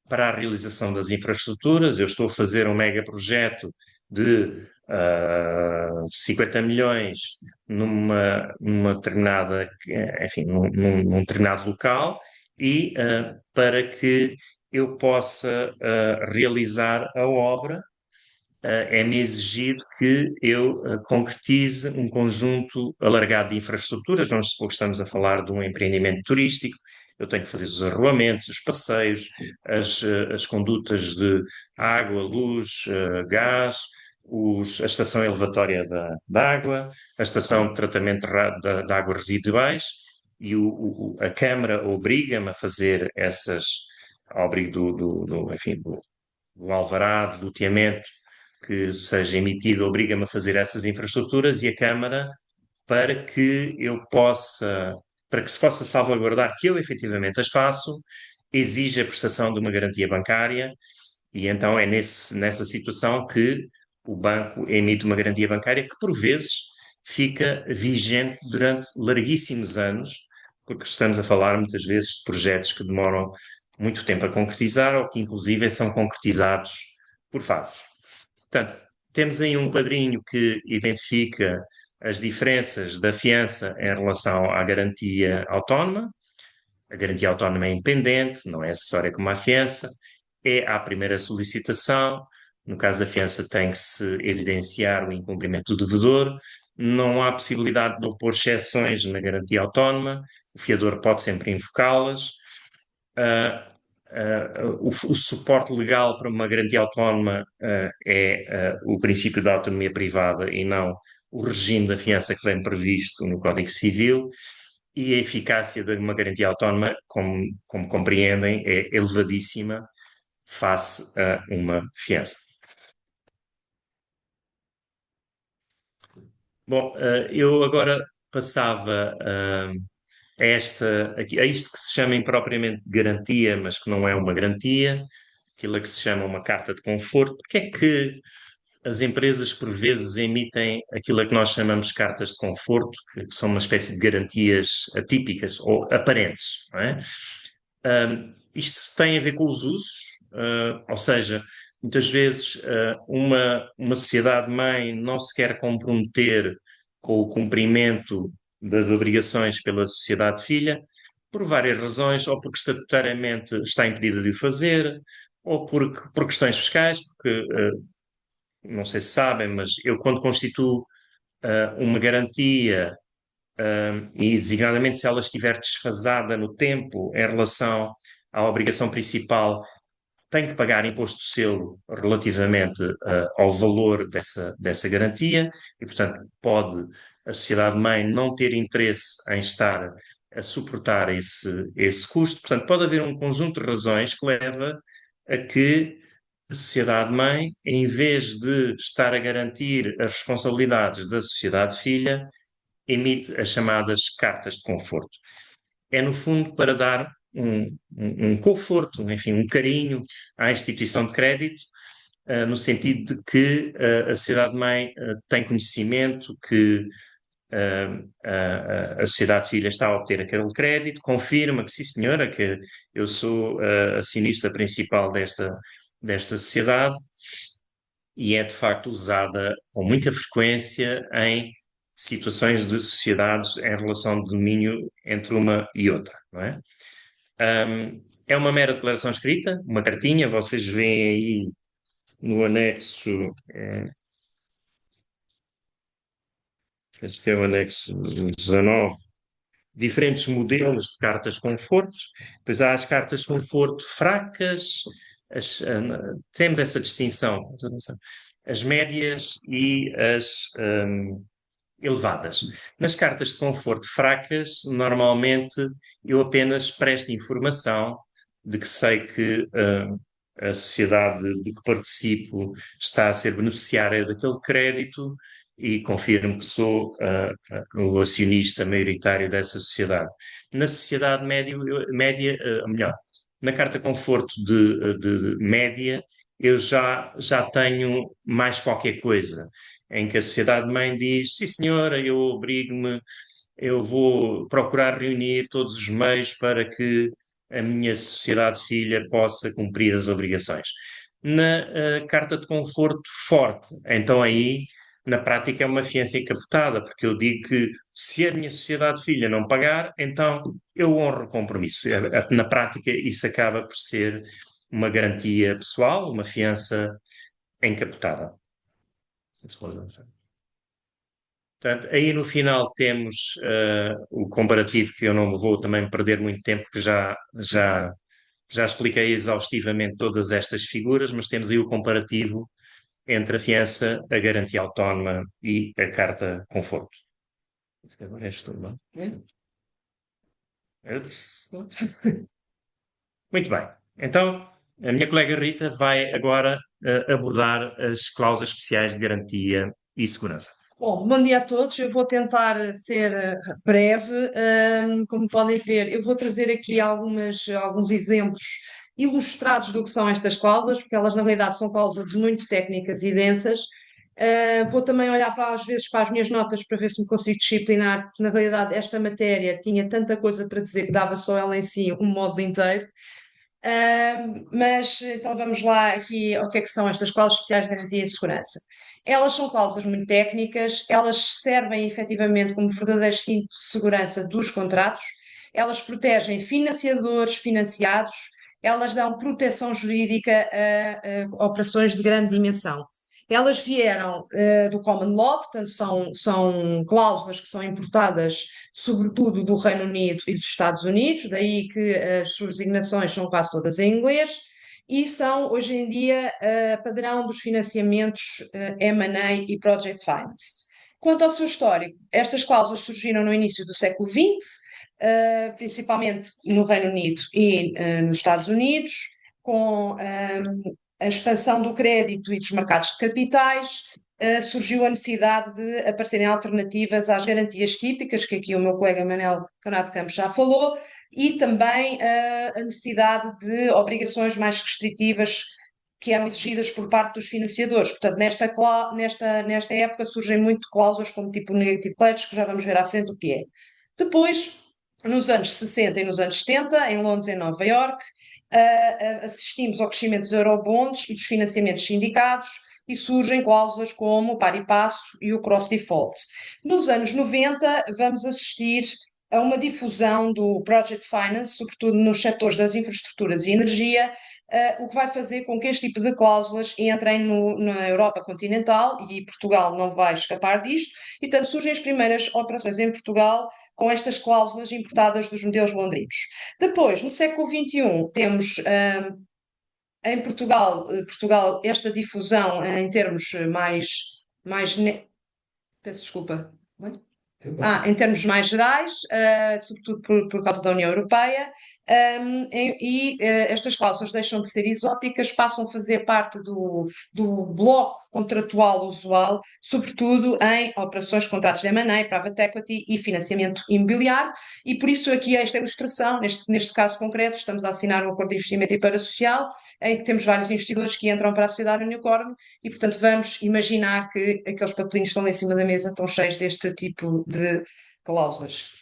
para a realização das infraestruturas. Eu estou a fazer um megaprojeto de 50 milhões numa determinada, enfim, num determinado local e para que eu possa realizar a obra, é-me exigido que eu concretize um conjunto alargado de infraestruturas. Vamos supor que estamos a falar de um empreendimento turístico. Eu tenho que fazer os arruamentos, os passeios, as condutas de água, luz, gás, a estação elevatória da água, a estação de tratamento de águas residuais, e a Câmara obriga-me a fazer ao abrigo do alvará, do loteamento que seja emitido, obriga-me a fazer essas infraestruturas, e a Câmara, para que se possa salvaguardar que eu efetivamente as faço, exige a prestação de uma garantia bancária, e então é nessa situação que o banco emite uma garantia bancária que, por vezes, fica vigente durante larguíssimos anos, porque estamos a falar muitas vezes de projetos que demoram muito tempo a concretizar ou que, inclusive, são concretizados por fases. Portanto, temos aí um quadrinho que identifica as diferenças da fiança em relação à garantia autónoma. A garantia autónoma é independente, não é acessória como a fiança, é à primeira solicitação. No caso da fiança, tem que se evidenciar o incumprimento do devedor. Não há possibilidade de opor exceções na garantia autónoma. O fiador pode sempre invocá-las. O suporte legal para uma garantia autónoma é o princípio da autonomia privada e não o regime da fiança que vem previsto no Código Civil, e a eficácia de uma garantia autónoma, como compreendem, é elevadíssima face a uma fiança. Bom, eu agora passava a isto que se chama impropriamente garantia, mas que não é uma garantia, aquilo que se chama uma carta de conforto. Porque é que as empresas, por vezes, emitem aquilo que nós chamamos de cartas de conforto, que são uma espécie de garantias atípicas ou aparentes, não é? Isto tem a ver com os usos, ou seja, muitas vezes uma sociedade-mãe não se quer comprometer com o cumprimento das obrigações pela sociedade-filha, por várias razões, ou porque estatutariamente está impedida de o fazer, ou por questões fiscais, porque não sei se sabem, mas eu, quando constituo uma garantia, e designadamente se ela estiver desfasada no tempo em relação à obrigação principal, tenho que pagar imposto de selo relativamente ao valor dessa garantia, e, portanto, pode a sociedade-mãe não ter interesse em estar a suportar esse custo. Portanto, pode haver um conjunto de razões que leva a que a sociedade-mãe, em vez de estar a garantir as responsabilidades da sociedade-filha, emite as chamadas cartas de conforto. é no fundo para dar um conforto, enfim, um carinho à instituição de crédito, no sentido de que a sociedade-mãe tem conhecimento que a sociedade filha está a obter aquele crédito, confirma que sim, senhora, que eu sou acionista principal desta sociedade, e é de facto usada com muita frequência em situações de sociedades em relação de domínio entre uma e outra, não é? É uma mera declaração escrita, uma cartinha, vocês veem aí no anexo, penso que é o anexo 19, diferentes modelos de cartas conforto. Depois há as cartas conforto fracas, temos essa distinção, as médias e as elevadas. Nas cartas de conforto fracas, normalmente eu apenas presto informação de que sei que a sociedade de que participo está a ser beneficiária daquele crédito e confirmo que sou o acionista maioritário dessa sociedade. Na sociedade média, melhor, na carta conforto de média, eu já tenho mais qualquer coisa, em que a sociedade-mãe diz, sim senhora, eu obrigo-me, eu vou procurar reunir todos os meios para que a minha sociedade-filha possa cumprir as obrigações. Na carta de conforto forte, então aí, na prática, é uma fiança encapotada, porque eu digo que se a minha sociedade-filha não pagar, então eu honro o compromisso. Na prática, isso acaba por ser uma garantia pessoal, uma fiança encapotada. Portanto, aí no final temos o comparativo, que eu não vou também perder muito tempo, porque já expliquei exaustivamente todas estas figuras, mas temos aí o comparativo entre a fiança, a garantia autónoma e a carta conforto. Agora és tu, não é? Muito bem. Então, a minha colega Rita vai agora abordar as cláusulas especiais de garantia e segurança. Bom dia a todos. Eu vou tentar ser breve. Como podem ver, eu vou trazer aqui alguns exemplos ilustrados do que são estas cláusulas, porque elas na realidade são cláusulas muito técnicas e densas. Vou também olhar às vezes para as minhas notas para ver se me consigo disciplinar, porque na realidade esta matéria tinha tanta coisa para dizer que dava só ela em si um módulo inteiro. Mas então vamos lá aqui ao que é que são estas cláusulas especiais de garantia e segurança. Elas são cláusulas muito técnicas, elas servem efetivamente como verdadeiro cinto de segurança dos contratos, elas protegem financiadores, financiados, elas dão proteção jurídica a operações de grande dimensão. Elas vieram do Common Law, portanto são cláusulas que são importadas sobretudo do Reino Unido e dos Estados Unidos, daí que as suas designações são quase todas em inglês, e são hoje em dia padrão dos financiamentos M&A e Project Finance. Quanto ao seu histórico, estas cláusulas surgiram no início do século XX, principalmente no Reino Unido e nos Estados Unidos, com a expansão do crédito e dos mercados de capitais, surgiu a necessidade de aparecerem alternativas às garantias típicas, que aqui o meu colega Manel Canato Campos já falou, e também a necessidade de obrigações mais restritivas que eram exigidas por parte dos financiadores. Portanto, nesta época surgem muito cláusulas como tipo negative pledge, que já vamos ver à frente o que é. Depois, nos anos 60 e nos anos 70, em Londres e em Nova Iorque, assistimos ao crescimento dos eurobonds e dos financiamentos sindicados, e surgem cláusulas como o pari passu e o cross default. Nos anos 90, vamos assistir a uma difusão do project finance, sobretudo nos setores das infraestruturas e energia, o que vai fazer com que este tipo de cláusulas entrem na Europa continental, e Portugal não vai escapar disto, e portanto surgem as primeiras operações em Portugal com estas cláusulas importadas dos modelos londrinos. Depois, no século XXI, temos em Portugal, esta difusão em termos peço desculpa. Em termos mais gerais, sobretudo por causa da União Europeia, Estas cláusulas deixam de ser exóticas, passam a fazer parte do bloco contratual usual, sobretudo em operações, contratos de M&A, private equity e financiamento imobiliário, e por isso aqui esta ilustração, neste caso concreto, estamos a assinar um acordo de investimento e parasocial, em que temos vários investidores que entram para a sociedade unicórnio e, portanto, vamos imaginar que aqueles papelinhos que estão lá em cima da mesa estão cheios deste tipo de cláusulas.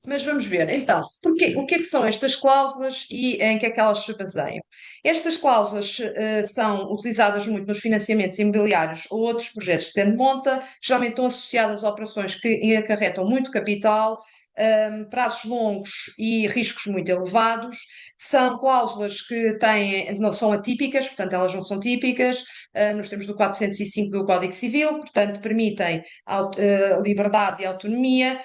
Mas vamos ver, então, o que é que são estas cláusulas e em que é que elas se baseiam? Estas cláusulas são utilizadas muito nos financiamentos imobiliários ou outros projetos de grande monta, geralmente estão associadas a operações que acarretam muito capital, prazos longos e riscos muito elevados. São cláusulas que não são atípicas, portanto, elas não são típicas, nos termos do 405 do Código Civil, portanto, permitem liberdade e autonomia,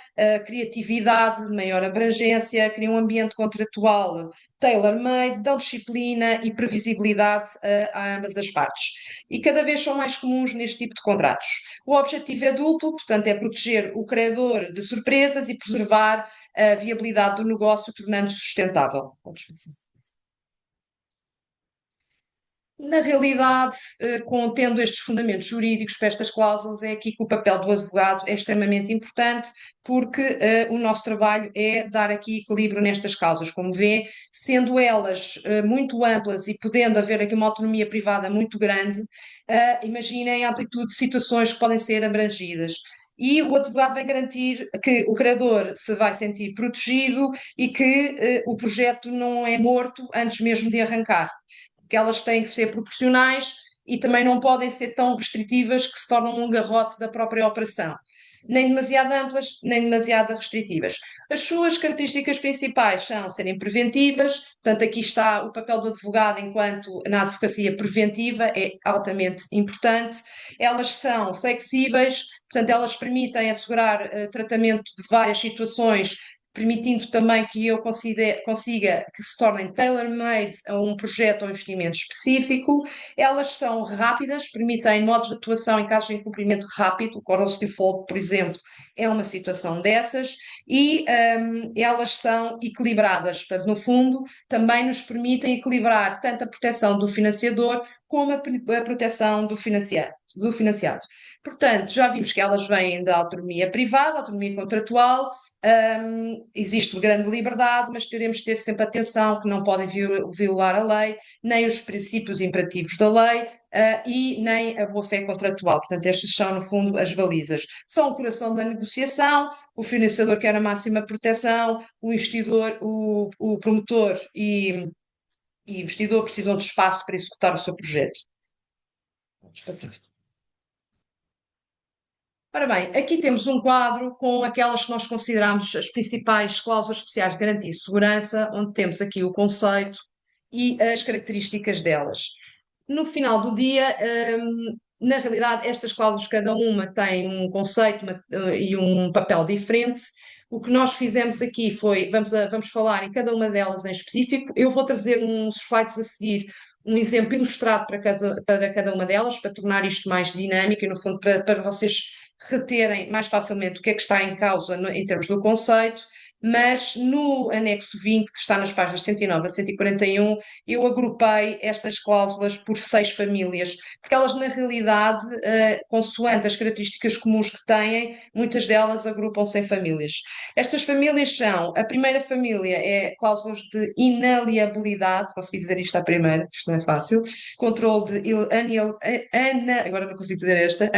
criatividade, maior abrangência, criam um ambiente contratual tailor-made, dão disciplina e previsibilidade a ambas as partes. E cada vez são mais comuns neste tipo de contratos. O objetivo é duplo, portanto, é proteger o credor de surpresas e preservar a viabilidade do negócio, tornando-se sustentável. Na realidade, tendo estes fundamentos jurídicos para estas cláusulas, é aqui que o papel do advogado é extremamente importante, porque o nosso trabalho é dar aqui equilíbrio nestas causas, como vê, sendo elas muito amplas e podendo haver aqui uma autonomia privada muito grande, imaginem a amplitude de situações que podem ser abrangidas. E o advogado vai garantir que o credor se vai sentir protegido e que o projeto não é morto antes mesmo de arrancar, porque elas têm que ser proporcionais e também não podem ser tão restritivas que se tornam um garrote da própria operação. Nem demasiado amplas, nem demasiado restritivas. As suas características principais são serem preventivas, portanto, aqui está o papel do advogado enquanto na advocacia preventiva, é altamente importante. Elas são flexíveis, portanto, elas permitem assegurar tratamento de várias situações, permitindo também que eu consiga que se tornem tailor-made a um projeto ou um investimento específico. Elas são rápidas, permitem modos de atuação em casos de incumprimento rápido, o cross default, por exemplo, é uma situação dessas, e elas são equilibradas, portanto, no fundo, também nos permitem equilibrar tanto a proteção do financiador como a proteção do financiado. Portanto, já vimos que elas vêm da autonomia privada, autonomia contratual. Existe grande liberdade, mas teremos de ter sempre atenção que não podem violar a lei, nem os princípios imperativos da lei, e nem a boa-fé contratual. Portanto, estas são, no fundo, as balizas. São o coração da negociação, o financiador quer a máxima proteção, o investidor, o promotor e investidor precisam de espaço para executar o seu projeto. Ora bem, aqui temos um quadro com aquelas que nós consideramos as principais cláusulas especiais de garantia e segurança, onde temos aqui o conceito e as características delas. No final do dia, na realidade, estas cláusulas, cada uma tem um conceito e um papel diferente. O que nós fizemos aqui foi, vamos falar em cada uma delas em específico. Eu vou trazer uns slides a seguir, um exemplo ilustrado para cada uma delas, para tornar isto mais dinâmico e, no fundo, para vocês reterem mais facilmente o que é que está em causa em termos do conceito, mas no anexo 20, que está nas páginas 109 a 141, eu agrupei estas cláusulas por 6 famílias, porque elas, na realidade, consoante as características comuns que têm, muitas delas agrupam-se em famílias. Estas famílias são, a primeira família é cláusulas de inaliabilidade, consegui dizer isto à primeira, isto não é fácil, controle de agora não consigo dizer esta,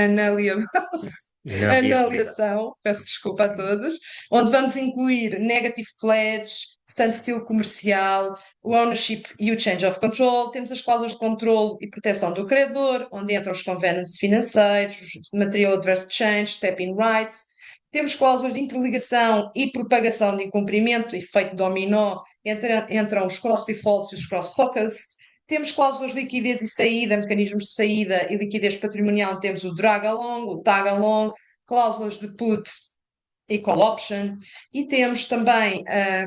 analiação, peço desculpa a todos, onde vamos incluir negative pledge, standstill comercial, o ownership e o change of control. Temos as cláusulas de controle e proteção do credor, onde entram os covenants financeiros, material adverse change, step-in rights. Temos cláusulas de interligação e propagação de incumprimento, efeito dominó, entram os cross defaults e os cross focus. Temos cláusulas de liquidez e saída, mecanismos de saída e liquidez patrimonial. Temos o drag along, o tag along, cláusulas de put e call option. E temos também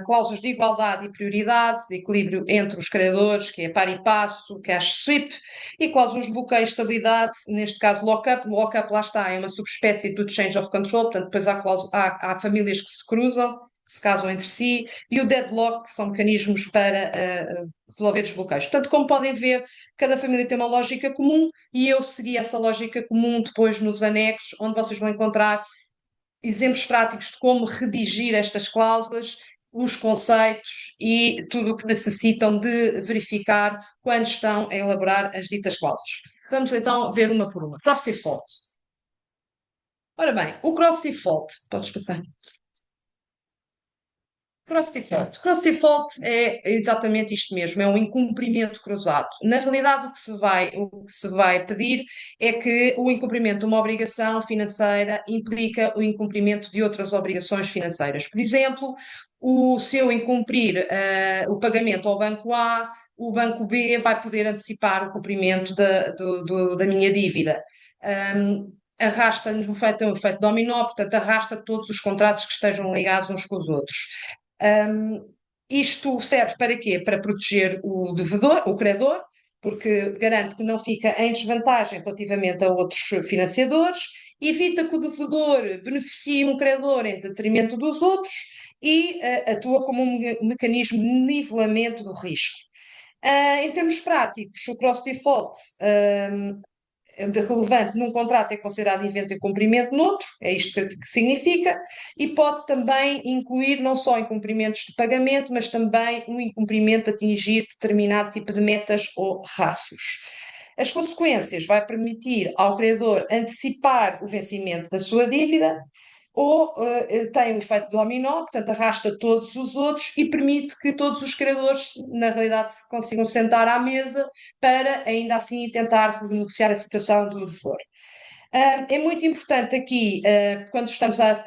cláusulas de igualdade e prioridade, de equilíbrio entre os credores, que é par e passo, cash sweep, e cláusulas de bloqueio e estabilidade, neste caso lockup. Lockup, lá está, é uma subespécie do change of control, portanto, depois há famílias que se cruzam. que se casam entre si, e o deadlock, que são mecanismos para resolver desbloqueios. Portanto, como podem ver, cada família tem uma lógica comum e eu segui essa lógica comum depois nos anexos, onde vocês vão encontrar exemplos práticos de como redigir estas cláusulas, os conceitos e tudo o que necessitam de verificar quando estão a elaborar as ditas cláusulas. Vamos então ver uma por uma. Cross default. Ora bem, o cross default, podes passar. Cross default. Cross default é exatamente isto mesmo, é um incumprimento cruzado. Na realidade, o que se vai pedir é que o incumprimento de uma obrigação financeira implica o incumprimento de outras obrigações financeiras. Por exemplo, se eu incumprir o pagamento ao banco A, o banco B vai poder antecipar o cumprimento da minha dívida. Arrasta-nos um efeito dominó, portanto, arrasta todos os contratos que estejam ligados uns com os outros. Isto serve para quê? Para proteger o devedor, o credor, porque garante que não fica em desvantagem relativamente a outros financiadores, evita que o devedor beneficie um credor em detrimento dos outros e atua como um mecanismo de nivelamento do risco. Em termos práticos, o cross-default de relevante num contrato é considerado evento em cumprimento noutro, é isto que significa, e pode também incluir não só incumprimentos de pagamento, mas também um incumprimento de atingir determinado tipo de metas ou raços. As consequências vai permitir ao credor antecipar o vencimento da sua dívida, ou tem um efeito dominó, portanto arrasta todos os outros e permite que todos os credores, na realidade, se consigam sentar à mesa para ainda assim tentar renegociar a situação do devedor. É muito importante aqui, quando estamos a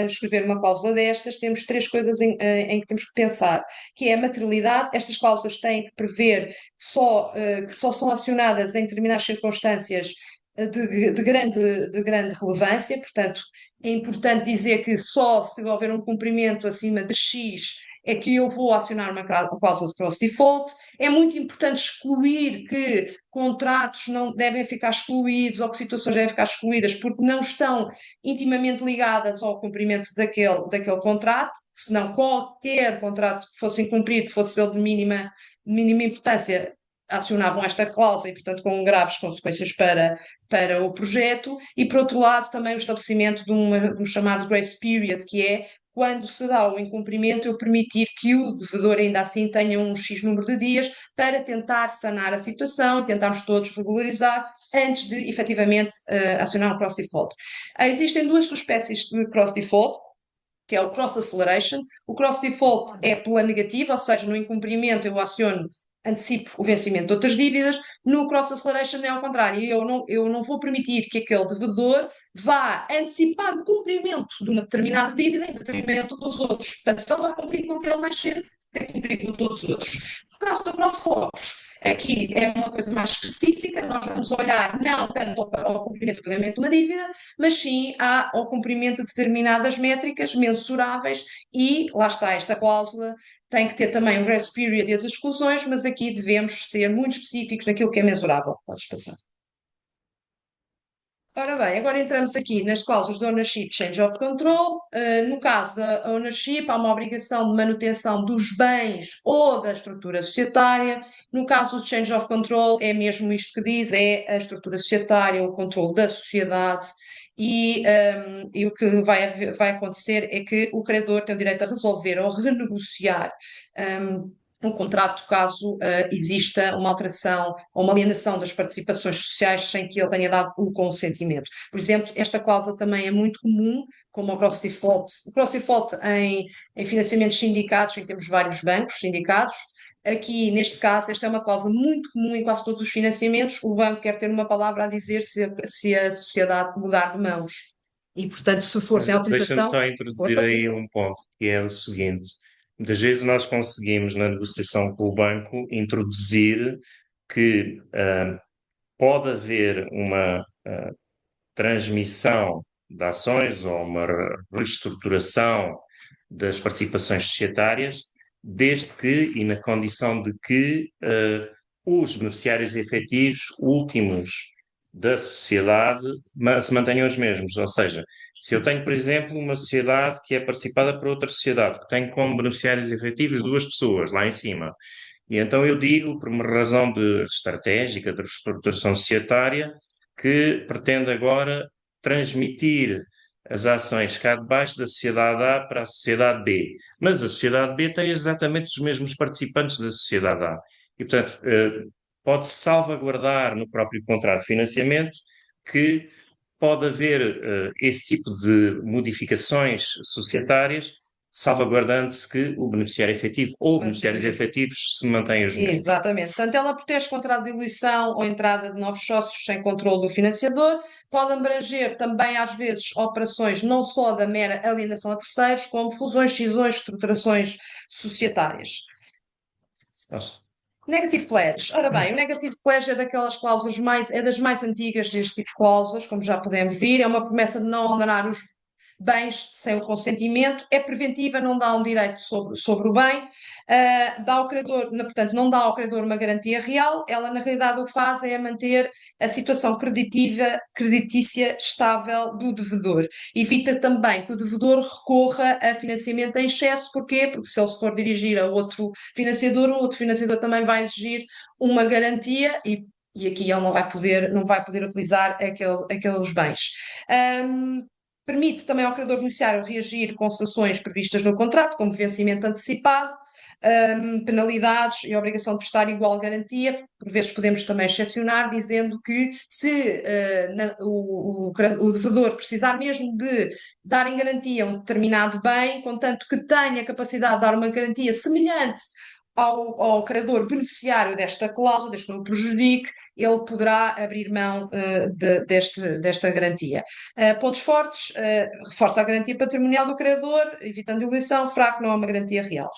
escrever uma cláusula destas, temos três coisas em que temos que pensar, que é a materialidade. Estas cláusulas têm que prever que só são acionadas em determinadas circunstâncias de grande relevância, portanto, é importante dizer que só se houver um cumprimento acima de X é que eu vou acionar uma cláusula de cross default. É muito importante excluir que contratos não devem ficar excluídos ou que situações devem ficar excluídas porque não estão intimamente ligadas ao cumprimento daquele contrato, senão qualquer contrato que fosse incumprido, fosse ele de mínima importância, acionavam esta cláusula e, portanto, com graves consequências para o projeto, e, por outro lado, também o estabelecimento de um chamado grace period, que é quando se dá o incumprimento, eu permitir que o devedor ainda assim tenha um X número de dias para tentar sanar a situação e tentarmos todos regularizar antes de, efetivamente, acionar um cross default. Existem duas subespécies de cross default, que é o cross acceleration. O cross default é pela negativa, ou seja, no incumprimento eu antecipo o vencimento de outras dívidas. No cross acceleration é ao contrário, eu não vou permitir que aquele devedor vá antecipar o cumprimento de uma determinada dívida em detrimento dos outros. Portanto, só vai cumprir com aquele mais cedo, tem que cumprir com todos os outros. No caso do cross focus, aqui é uma coisa mais específica, nós vamos olhar não tanto ao cumprimento do pagamento de uma dívida, mas sim ao cumprimento de determinadas métricas mensuráveis, e lá está, esta cláusula tem que ter também um grace period e as exclusões, mas aqui devemos ser muito específicos naquilo que é mensurável. Podes passar. Ora bem, agora entramos aqui nas cláusulas de ownership, change of control. No caso da ownership, há uma obrigação de manutenção dos bens ou da estrutura societária. No caso do change of control, é mesmo isto que diz, é a estrutura societária, o controle da sociedade. E o que vai acontecer é que o credor tem o direito a resolver ou renegociar um contrato caso exista uma alteração ou uma alienação das participações sociais sem que ele tenha dado o consentimento. Por exemplo, esta cláusula também é muito comum, como o cross default. O cross default em financiamentos sindicados, em que temos vários bancos sindicados. Aqui, neste caso, esta é uma cláusula muito comum em quase todos os financiamentos. O banco quer ter uma palavra a dizer se a sociedade mudar de mãos. E, portanto, se for sem Deixa-me autorização... só introduzir aí um ponto, que é o seguinte. Muitas vezes nós conseguimos, na negociação com o banco, introduzir que pode haver uma transmissão de ações ou uma reestruturação das participações societárias, desde que e na condição de que os beneficiários efetivos últimos da sociedade se mantenham os mesmos. Ou seja, se eu tenho, por exemplo, uma sociedade que é participada por outra sociedade, que tem como beneficiários efetivos duas pessoas lá em cima, e então eu digo, por uma razão estratégica, de reestruturação societária, que pretende agora transmitir as ações cá de baixo da sociedade A para a sociedade B. Mas a sociedade B tem exatamente os mesmos participantes da sociedade A. E, portanto, pode-se salvaguardar no próprio contrato de financiamento que pode haver esse tipo de modificações societárias, salvaguardando-se que o beneficiário efetivo ou beneficiários efetivos se mantêm os mesmos. Exatamente. Portanto, ela protege contra a diluição ou entrada de novos sócios sem controle do financiador, pode abranger também, às vezes, operações não só da mera alienação a terceiros, como fusões, cisões, estruturações societárias. Nossa. Negative pledge. Ora bem, o negative pledge é daquelas cláusulas é das mais antigas deste tipo de cláusulas, como já podemos vir, é uma promessa de não onerar os bens sem o consentimento, é preventiva, não dá um direito sobre o bem, dá ao credor, portanto, não dá ao credor uma garantia real, ela na realidade o que faz é manter a situação creditícia estável do devedor. Evita também que o devedor recorra a financiamento em excesso, porquê? Porque se ele se for dirigir a outro financiador, o outro financiador também vai exigir uma garantia e aqui ele não vai poder utilizar aqueles bens. Permite também ao credor beneficiário reagir com sanções previstas no contrato, como vencimento antecipado, penalidades e a obrigação de prestar igual garantia. Por vezes podemos também excepcionar, dizendo que se o devedor precisar mesmo de dar em garantia um determinado bem, contanto que tenha capacidade de dar uma garantia semelhante ao credor beneficiário desta cláusula, desde que não o prejudique, ele poderá abrir mão desta garantia. Pontos fortes, reforça a garantia patrimonial do credor, evitando diluição, fraco, não é uma garantia real.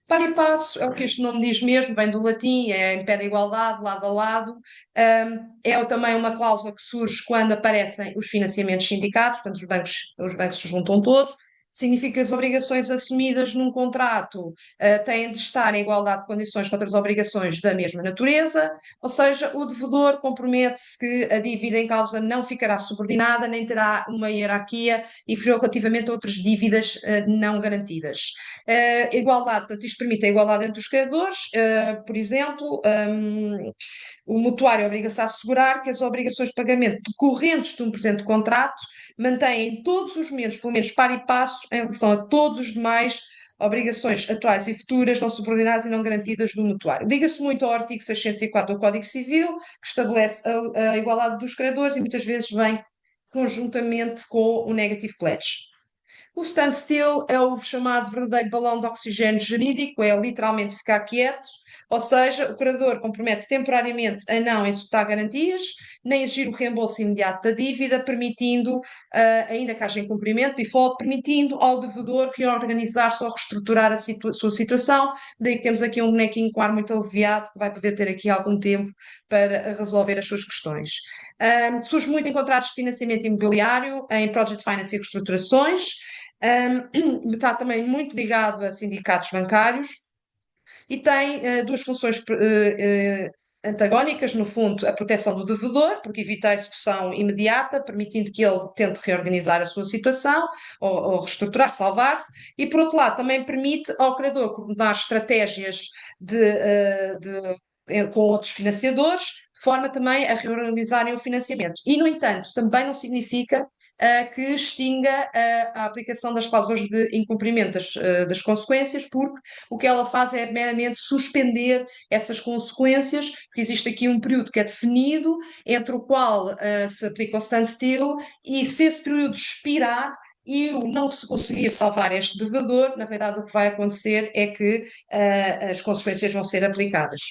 Par e passo, é o que este nome diz mesmo, vem do latim, impede a igualdade, lado a lado. É também uma cláusula que surge quando aparecem os financiamentos sindicatos, quando os bancos se juntam todos. Significa que as obrigações assumidas num contrato têm de estar em igualdade de condições com outras obrigações da mesma natureza, ou seja, o devedor compromete-se que a dívida em causa não ficará subordinada, nem terá uma hierarquia inferior relativamente a outras dívidas não garantidas. Igualdade, portanto, isto permite a igualdade entre os credores, por exemplo, o mutuário obriga-se a assegurar que as obrigações de pagamento decorrentes de um presente contrato mantêm todos os momentos, pelo menos par e passo, em relação a todos os demais obrigações atuais e futuras não subordinadas e não garantidas do mutuário. Liga-se muito ao artigo 604 do Código Civil, que estabelece a igualdade dos credores e muitas vezes vem conjuntamente com o negative pledge. O standstill é o chamado verdadeiro balão de oxigênio jurídico, é literalmente ficar quieto, ou seja, o credor compromete-se temporariamente a não executar garantias, nem exigir o reembolso imediato da dívida, permitindo, ainda que haja incumprimento, default, permitindo ao devedor reorganizar-se ou reestruturar a sua situação. Daí que temos aqui um bonequinho com ar muito aliviado, que vai poder ter aqui algum tempo para resolver as suas questões. Surge muito em contratos de financiamento imobiliário, em project finance e reestruturações. Está também muito ligado a sindicatos bancários e tem duas funções antagónicas, no fundo, a proteção do devedor, porque evita a execução imediata, permitindo que ele tente reorganizar a sua situação ou reestruturar, salvar-se, e por outro lado também permite ao credor coordenar estratégias com outros financiadores, de forma também a reorganizarem o financiamento. E, no entanto, também não significa que extinga a aplicação das cláusulas de incumprimento das consequências, porque o que ela faz é meramente suspender essas consequências, porque existe aqui um período que é definido, entre o qual se aplica o standstill, e se esse período expirar e não se conseguir salvar este devedor, na verdade o que vai acontecer é que as consequências vão ser aplicadas.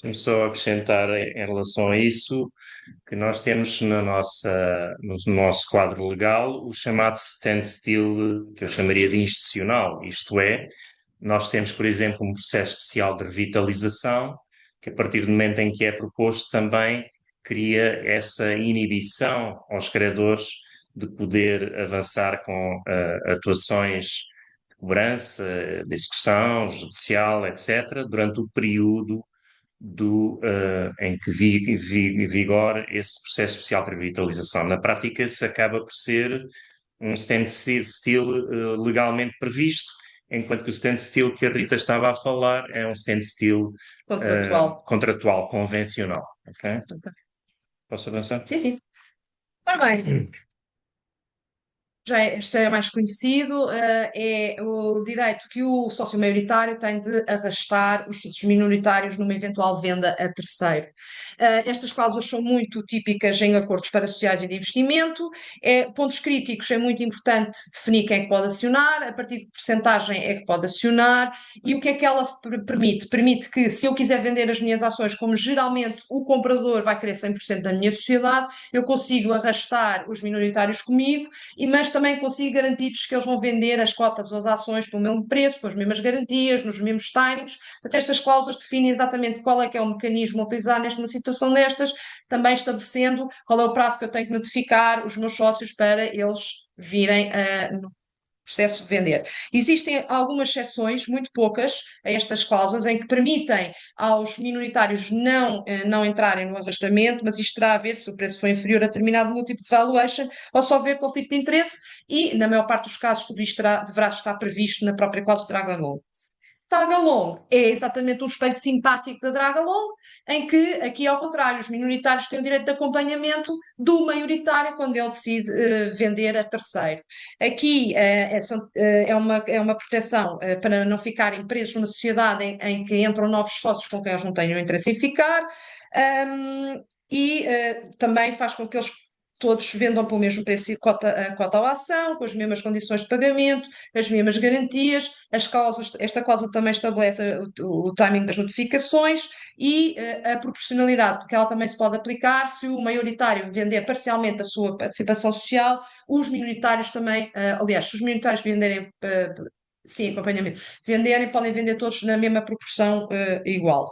Vamos só acrescentar em relação a isso que nós temos no nosso quadro legal o chamado standstill, que eu chamaria de institucional, isto é, nós temos, por exemplo, um processo especial de revitalização, que a partir do momento em que é proposto também cria essa inibição aos credores de poder avançar com atuações de cobrança, de execução judicial, etc., durante o período em que vigora esse processo especial de revitalização. Na prática, isso acaba por ser um standstill legalmente previsto, enquanto que o standstill que a Rita estava a falar é um standstill contratual, convencional. Ok? Posso avançar? Sim, sim. Ora bem, este é mais conhecido, é o direito que o sócio maioritário tem de arrastar os sócios minoritários numa eventual venda a terceiro. Estas cláusulas são muito típicas em acordos parasociais e de investimento. Pontos críticos, é muito importante definir quem é que pode acionar, a partir de percentagem é que pode acionar, e o que é que ela permite? Permite que, se eu quiser vender as minhas ações, como geralmente o comprador vai querer 100% da minha sociedade, eu consigo arrastar os minoritários comigo, mas também consigo garantir-vos que eles vão vender as cotas ou as ações pelo mesmo preço, com as mesmas garantias, nos mesmos timings. Até estas cláusulas definem exatamente qual é que é o mecanismo a utilizar numa situação destas, também estabelecendo qual é o prazo que eu tenho que notificar os meus sócios para eles virem no processo de vender. Existem algumas exceções, muito poucas, a estas cláusulas, em que permitem aos minoritários não entrarem no arrastamento, mas isto terá a ver se o preço for inferior a determinado múltiplo de valuation ou se houver conflito de interesse, e, na maior parte dos casos, tudo isto deverá estar previsto na própria cláusula de Dragon. Tagalong é exatamente um espelho simpático da Dragalong, em que, aqui ao contrário, os minoritários têm o direito de acompanhamento do maioritário quando ele decide vender a terceiro. Aqui é uma proteção para não ficarem presos numa sociedade em que entram novos sócios com quem eles não tenham interesse em ficar, e também faz com que eles todos vendam pelo mesmo preço e cota à ação, com as mesmas condições de pagamento, as mesmas garantias. Esta cláusula também estabelece o timing das notificações e a proporcionalidade, porque ela também se pode aplicar se o maioritário vender parcialmente a sua participação social, os minoritários também, aliás, se os minoritários venderem, sim, acompanhamento, venderem, podem vender todos na mesma proporção igual.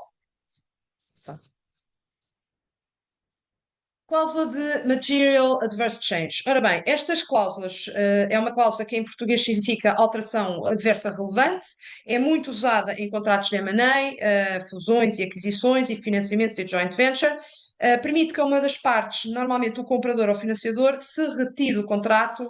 Cláusula de Material Adverse Change. Ora bem, estas cláusulas é uma cláusula que em português significa alteração adversa relevante, é muito usada em contratos de M&A, fusões e aquisições e financiamentos e joint venture. Permite que uma das partes, normalmente o comprador ou financiador, se retire do contrato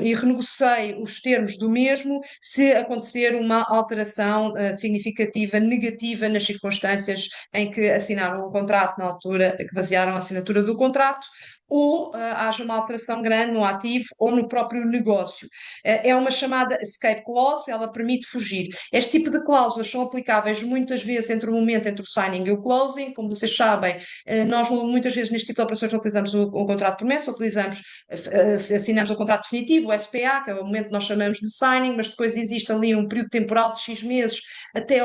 e renegocie os termos do mesmo se acontecer uma alteração significativa, negativa nas circunstâncias em que assinaram o contrato na altura, que basearam a assinatura do contrato, ou haja uma alteração grande no ativo ou no próprio negócio. É uma chamada escape clause, ela permite fugir. Este tipo de cláusulas são aplicáveis muitas vezes entre o momento entre o signing e o closing. Como vocês sabem, nós muitas vezes neste tipo de operações não utilizamos o contrato de promessa, assinamos o contrato definitivo, o SPA, que é o momento que nós chamamos de signing, mas depois existe ali um período temporal de X meses até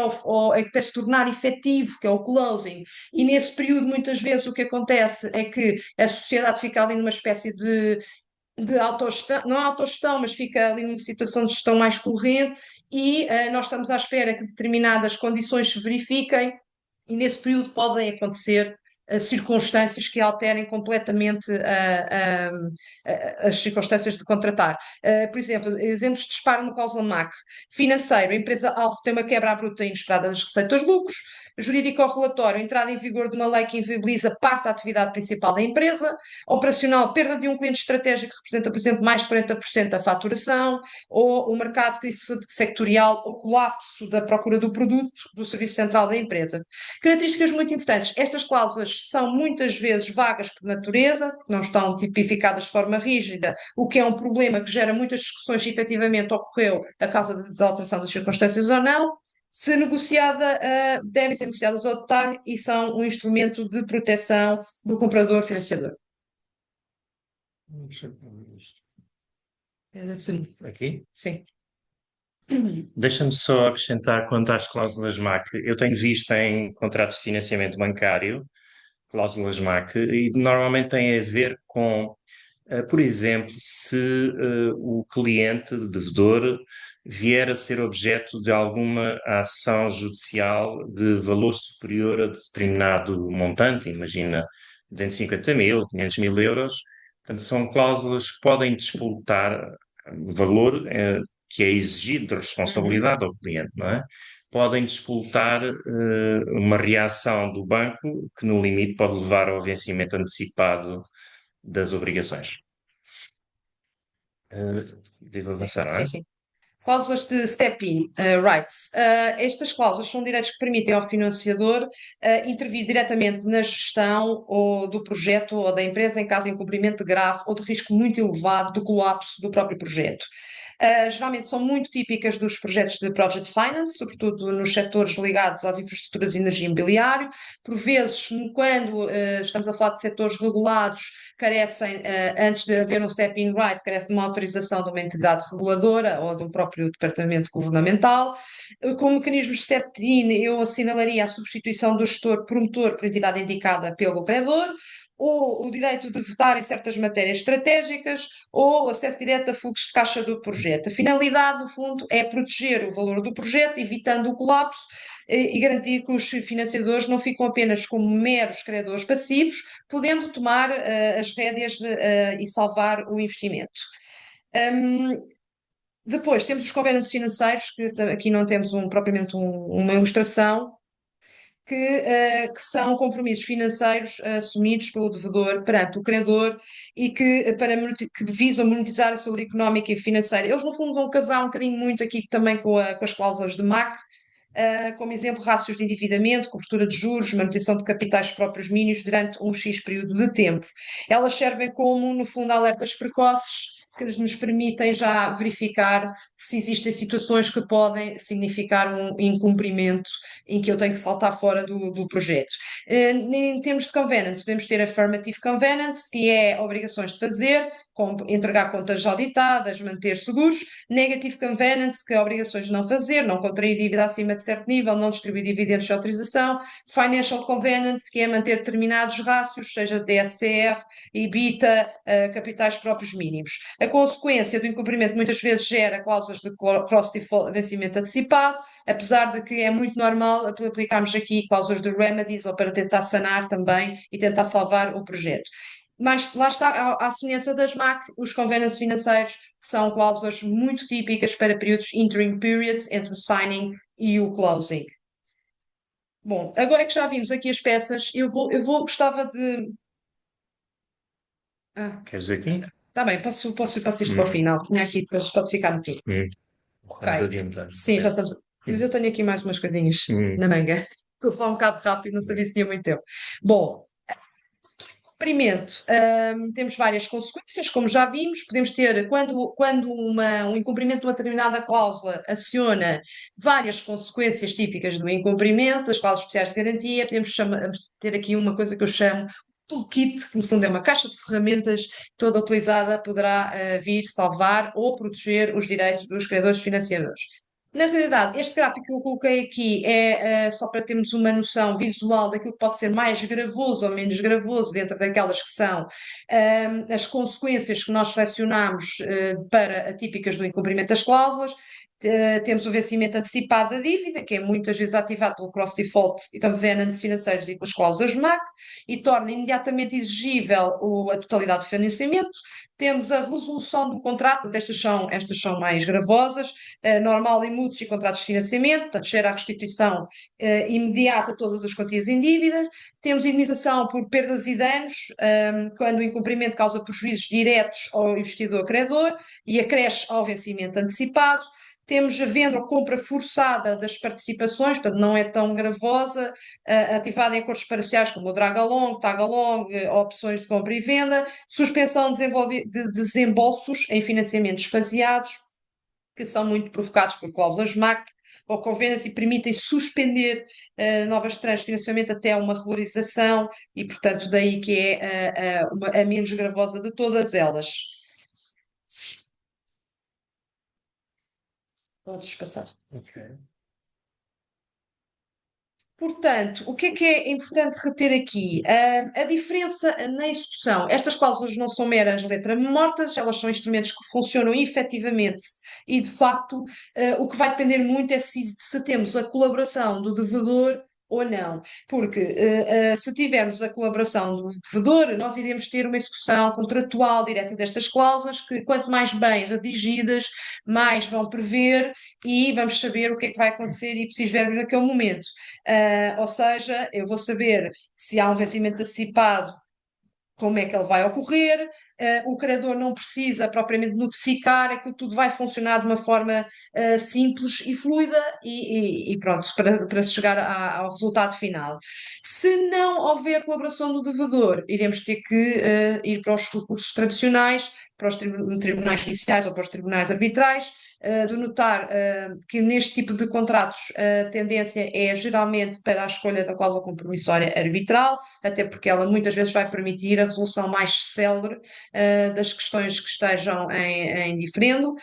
se tornar efetivo, que é o closing. E nesse período, muitas vezes, o que acontece é que a sociedade fica ali numa espécie de autogestão, não autogestão, mas fica ali numa situação de gestão mais corrente e nós estamos à espera que determinadas condições se verifiquem e nesse período podem acontecer circunstâncias que alterem completamente as circunstâncias de contratar. Por exemplo, exemplos de disparo no cláusula MAC. Financeiro, a empresa-alvo tem uma quebra abrupta e inesperada das receitas lucros. Jurídico ao relatório, entrada em vigor de uma lei que inviabiliza parte da atividade principal da empresa. Operacional, perda de um cliente estratégico que representa, por exemplo, mais de 40% da faturação. Ou o mercado de crise sectorial, ou colapso da procura do produto do serviço central da empresa. Características muito importantes. Estas cláusulas são muitas vezes vagas por natureza, porque não estão tipificadas de forma rígida, o que é um problema que gera muitas discussões se efetivamente ocorreu a causa da desaliteração das circunstâncias ou não. Se negociada, devem ser negociadas ao detalhe e são um instrumento de proteção do comprador financiador. Aqui? Sim. Deixa-me só acrescentar quanto às cláusulas MAC. Eu tenho visto em contratos de financiamento bancário cláusulas MAC e normalmente tem a ver com, por exemplo, se o cliente, o devedor, vier a ser objeto de alguma ação judicial de valor superior a determinado montante, imagina 250 mil, 500 mil euros. Portanto, são cláusulas que podem disputar valor que é exigido de responsabilidade ao cliente, não é? Podem disputar uma reação do banco que, no limite, pode levar ao vencimento antecipado das obrigações. Devo avançar, não é? Sim, sim. Cláusulas de step-in, rights. Estas cláusulas são direitos que permitem ao financiador intervir diretamente na gestão ou do projeto ou da empresa em caso de incumprimento grave ou de risco muito elevado de colapso do próprio projeto. Geralmente são muito típicas dos projetos de project finance, sobretudo nos setores ligados às infraestruturas de energia imobiliário. Por vezes, quando estamos a falar de setores regulados, carecem, antes de haver um step-in right, carecem de uma autorização de uma entidade reguladora ou de um próprio departamento governamental. Com mecanismos de step-in, eu assinalaria a substituição do gestor promotor por entidade indicada pelo credor, ou o direito de votar em certas matérias estratégicas, ou acesso direto a fluxo de caixa do projeto. A finalidade, no fundo, é proteger o valor do projeto, evitando o colapso e garantir que os financiadores não ficam apenas como meros credores passivos, podendo tomar as rédeas e salvar o investimento. Depois temos os covenants financeiros, que aqui não temos propriamente uma ilustração, que são compromissos financeiros assumidos pelo devedor perante o credor e que visam monetizar a saúde económica e financeira. Eles, no fundo, vão casar um bocadinho muito aqui também com as cláusulas de MAC, como exemplo, rácios de endividamento, cobertura de juros, manutenção de capitais próprios mínimos durante um X período de tempo. Elas servem como, no fundo, alertas precoces que nos permitem já verificar se existem situações que podem significar um incumprimento em que eu tenho que saltar fora do projeto. Em termos de covenants, podemos ter affirmative covenants, que é obrigações de fazer, como entregar contas auditadas, manter seguros. Negative covenants, que é obrigações de não fazer, não contrair dívida acima de certo nível, não distribuir dividendos de autorização. Financial covenants, que é manter determinados rácios, seja DSCR, EBITDA, capitais próprios mínimos. A consequência do incumprimento muitas vezes gera cláusulas de cross-default, vencimento antecipado, apesar de que é muito normal aplicarmos aqui cláusulas de remedies ou para tentar sanar também e tentar salvar o projeto. Mas lá está, à semelhança das MAC, os covenants financeiros são cláusulas muito típicas para períodos interim periods entre o signing e o closing. Bom, agora que já vimos aqui as peças, gostava de... Queres dizer aqui? Está bem, passo isto para o final. Tinha aqui, depois pode ficar no fim. Vamos adiantar. Sim, já estamos. Mas eu tenho aqui mais umas coisinhas na manga. Vou falar um bocado rápido, não sabia se tinha muito tempo. Bom, cumprimento, temos várias consequências, como já vimos, podemos ter, quando um incumprimento de uma determinada cláusula aciona várias consequências típicas do incumprimento, das cláusulas especiais de garantia, podemos ter aqui uma coisa que eu chamo toolkit, que no fundo é uma caixa de ferramentas toda utilizada, poderá vir salvar ou proteger os direitos dos credores financiadores. Na realidade, este gráfico que eu coloquei aqui é só para termos uma noção visual daquilo que pode ser mais gravoso ou menos gravoso dentro daquelas que são as consequências que nós selecionamos para atípicas do incumprimento das cláusulas. Temos o vencimento antecipado da dívida, que é muitas vezes ativado pelo cross-default e covenants financeiros e pelas cláusulas MAC, e torna imediatamente exigível a totalidade do financiamento. Temos a resolução do contrato, estas são mais gravosas, normal e mútuos e contratos de financiamento, portanto, gera a restituição imediata de todas as quantias em dívidas. Temos indenização por perdas e danos, quando o incumprimento causa prejuízos diretos ao investidor credor e acresce ao vencimento antecipado. Temos a venda ou compra forçada das participações, portanto não é tão gravosa, ativada em acordos parciais como o drag-along, tag-along, opções de compra e venda, suspensão de desembolsos em financiamentos faseados, que são muito provocados por cláusulas MAC ou convênios e permitem suspender novas tranches de financiamento até uma regularização e, portanto, daí que é a menos gravosa de todas elas. Podes passar. Ok. Portanto, o que é importante reter aqui? A diferença na execução. Estas cláusulas não são meras letras mortas, elas são instrumentos que funcionam efetivamente e, de facto, o que vai depender muito é se temos a colaboração do devedor ou não, porque se tivermos a colaboração do devedor, nós iremos ter uma execução contratual direta destas cláusulas que, quanto mais bem redigidas, mais vão prever e vamos saber o que é que vai acontecer e preciso vermos naquele momento. Ou seja, eu vou saber se há um vencimento antecipado, como é que ele vai ocorrer, o credor não precisa propriamente notificar, aquilo tudo vai funcionar de uma forma simples e fluida e pronto, para se chegar ao resultado final. Se não houver colaboração do devedor, iremos ter que ir para os recursos tradicionais, para os tribunais judiciais ou para os tribunais arbitrais, de notar que neste tipo de contratos a tendência é geralmente para a escolha da cláusula compromissória arbitral, até porque ela muitas vezes vai permitir a resolução mais célere das questões que estejam em diferendo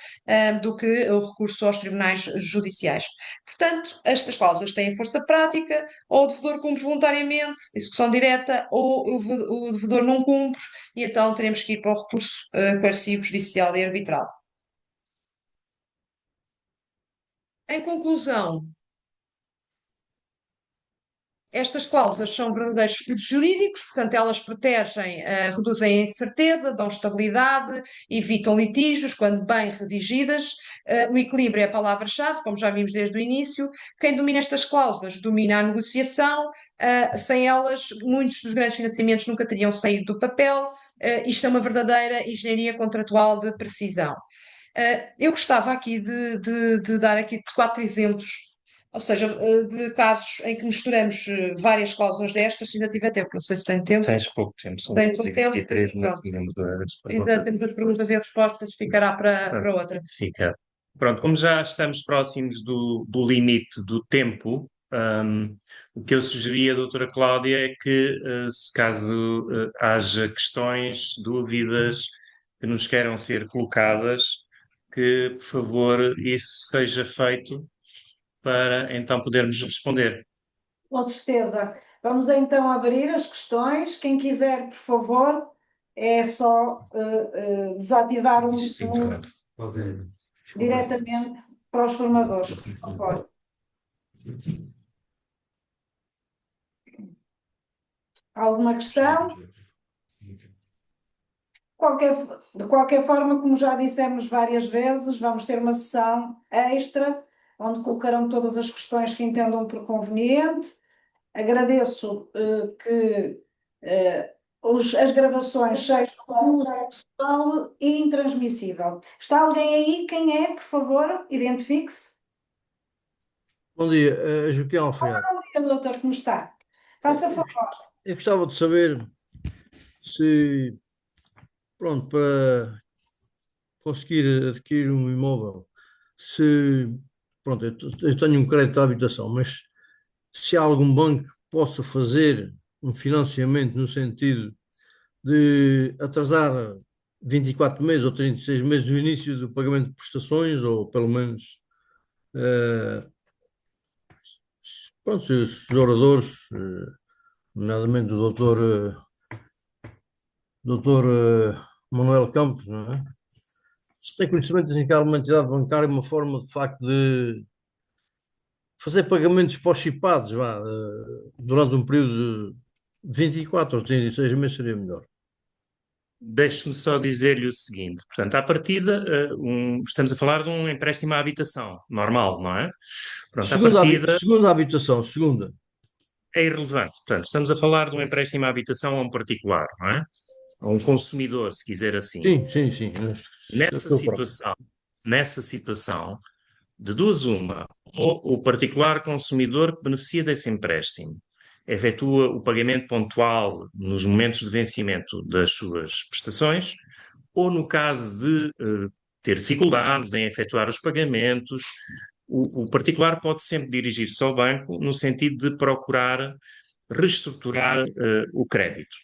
do que o recurso aos tribunais judiciais. Portanto, estas cláusulas têm força prática, ou o devedor cumpre voluntariamente, execução direta, ou o devedor não cumpre, e então teremos que ir para o recurso coercivo, judicial e arbitral. Em conclusão, estas cláusulas são verdadeiros escudos jurídicos, portanto, elas protegem, reduzem a incerteza, dão estabilidade, evitam litígios quando bem redigidas. O equilíbrio é a palavra-chave, como já vimos desde o início. Quem domina estas cláusulas domina a negociação. Sem elas, muitos dos grandes financiamentos nunca teriam saído do papel. Isto é uma verdadeira engenharia contratual de precisão. Eu gostava aqui de dar aqui 4 exemplos, ou seja, de casos em que misturamos várias cláusulas destas, se ainda tiver tempo, não sei se tem tempo. Tens pouco tempo, são Tem pouco tempo? 23 Pronto. minutos. Ainda temos as perguntas e as respostas, ficará para outra. Fica. Pronto, como já estamos próximos do limite do tempo, o que eu sugeria, doutora Cláudia, é que, se caso haja questões, dúvidas que nos queiram ser colocadas, que, por favor, isso seja feito para então podermos responder. Com certeza. Vamos então abrir as questões. Quem quiser, por favor, é só desativar diretamente para os formadores. Por favor. Alguma questão? De qualquer forma, como já dissemos várias vezes, vamos ter uma sessão extra, onde colocarão todas as questões que entendam por conveniente. Agradeço que as gravações sejam com uso pessoal e intransmissível. Está alguém aí? Quem é, por favor? Identifique-se. Bom dia, Joaquim Alfredo. Bom dia, doutor, como está? Faça favor. Eu gostava de saber se, pronto, para conseguir adquirir um imóvel, se, pronto, eu tenho um crédito de habitação, mas se há algum banco que possa fazer um financiamento no sentido de atrasar 24 meses ou 36 meses no início do pagamento de prestações, ou pelo menos, pronto, se os oradores, nomeadamente o doutor Manuel Campos, não é? Se tem conhecimento assim que há uma entidade bancária, uma forma de facto de fazer pagamentos pós-chipados, durante um período de 24 ou 36 meses seria melhor. Deixe-me só dizer-lhe o seguinte, portanto, à partida, estamos a falar de um empréstimo à habitação, normal, não é? Pronto, à partida Segunda habitação, segunda. é irrelevante. Portanto, estamos a falar de um empréstimo à habitação a um particular, não é? A um consumidor, se quiser assim. Sim. Nessa situação, de duas uma, ou o particular consumidor que beneficia desse empréstimo efetua o pagamento pontual nos momentos de vencimento das suas prestações, ou no caso de ter dificuldades em efetuar os pagamentos, o particular pode sempre dirigir-se ao banco no sentido de procurar reestruturar o crédito.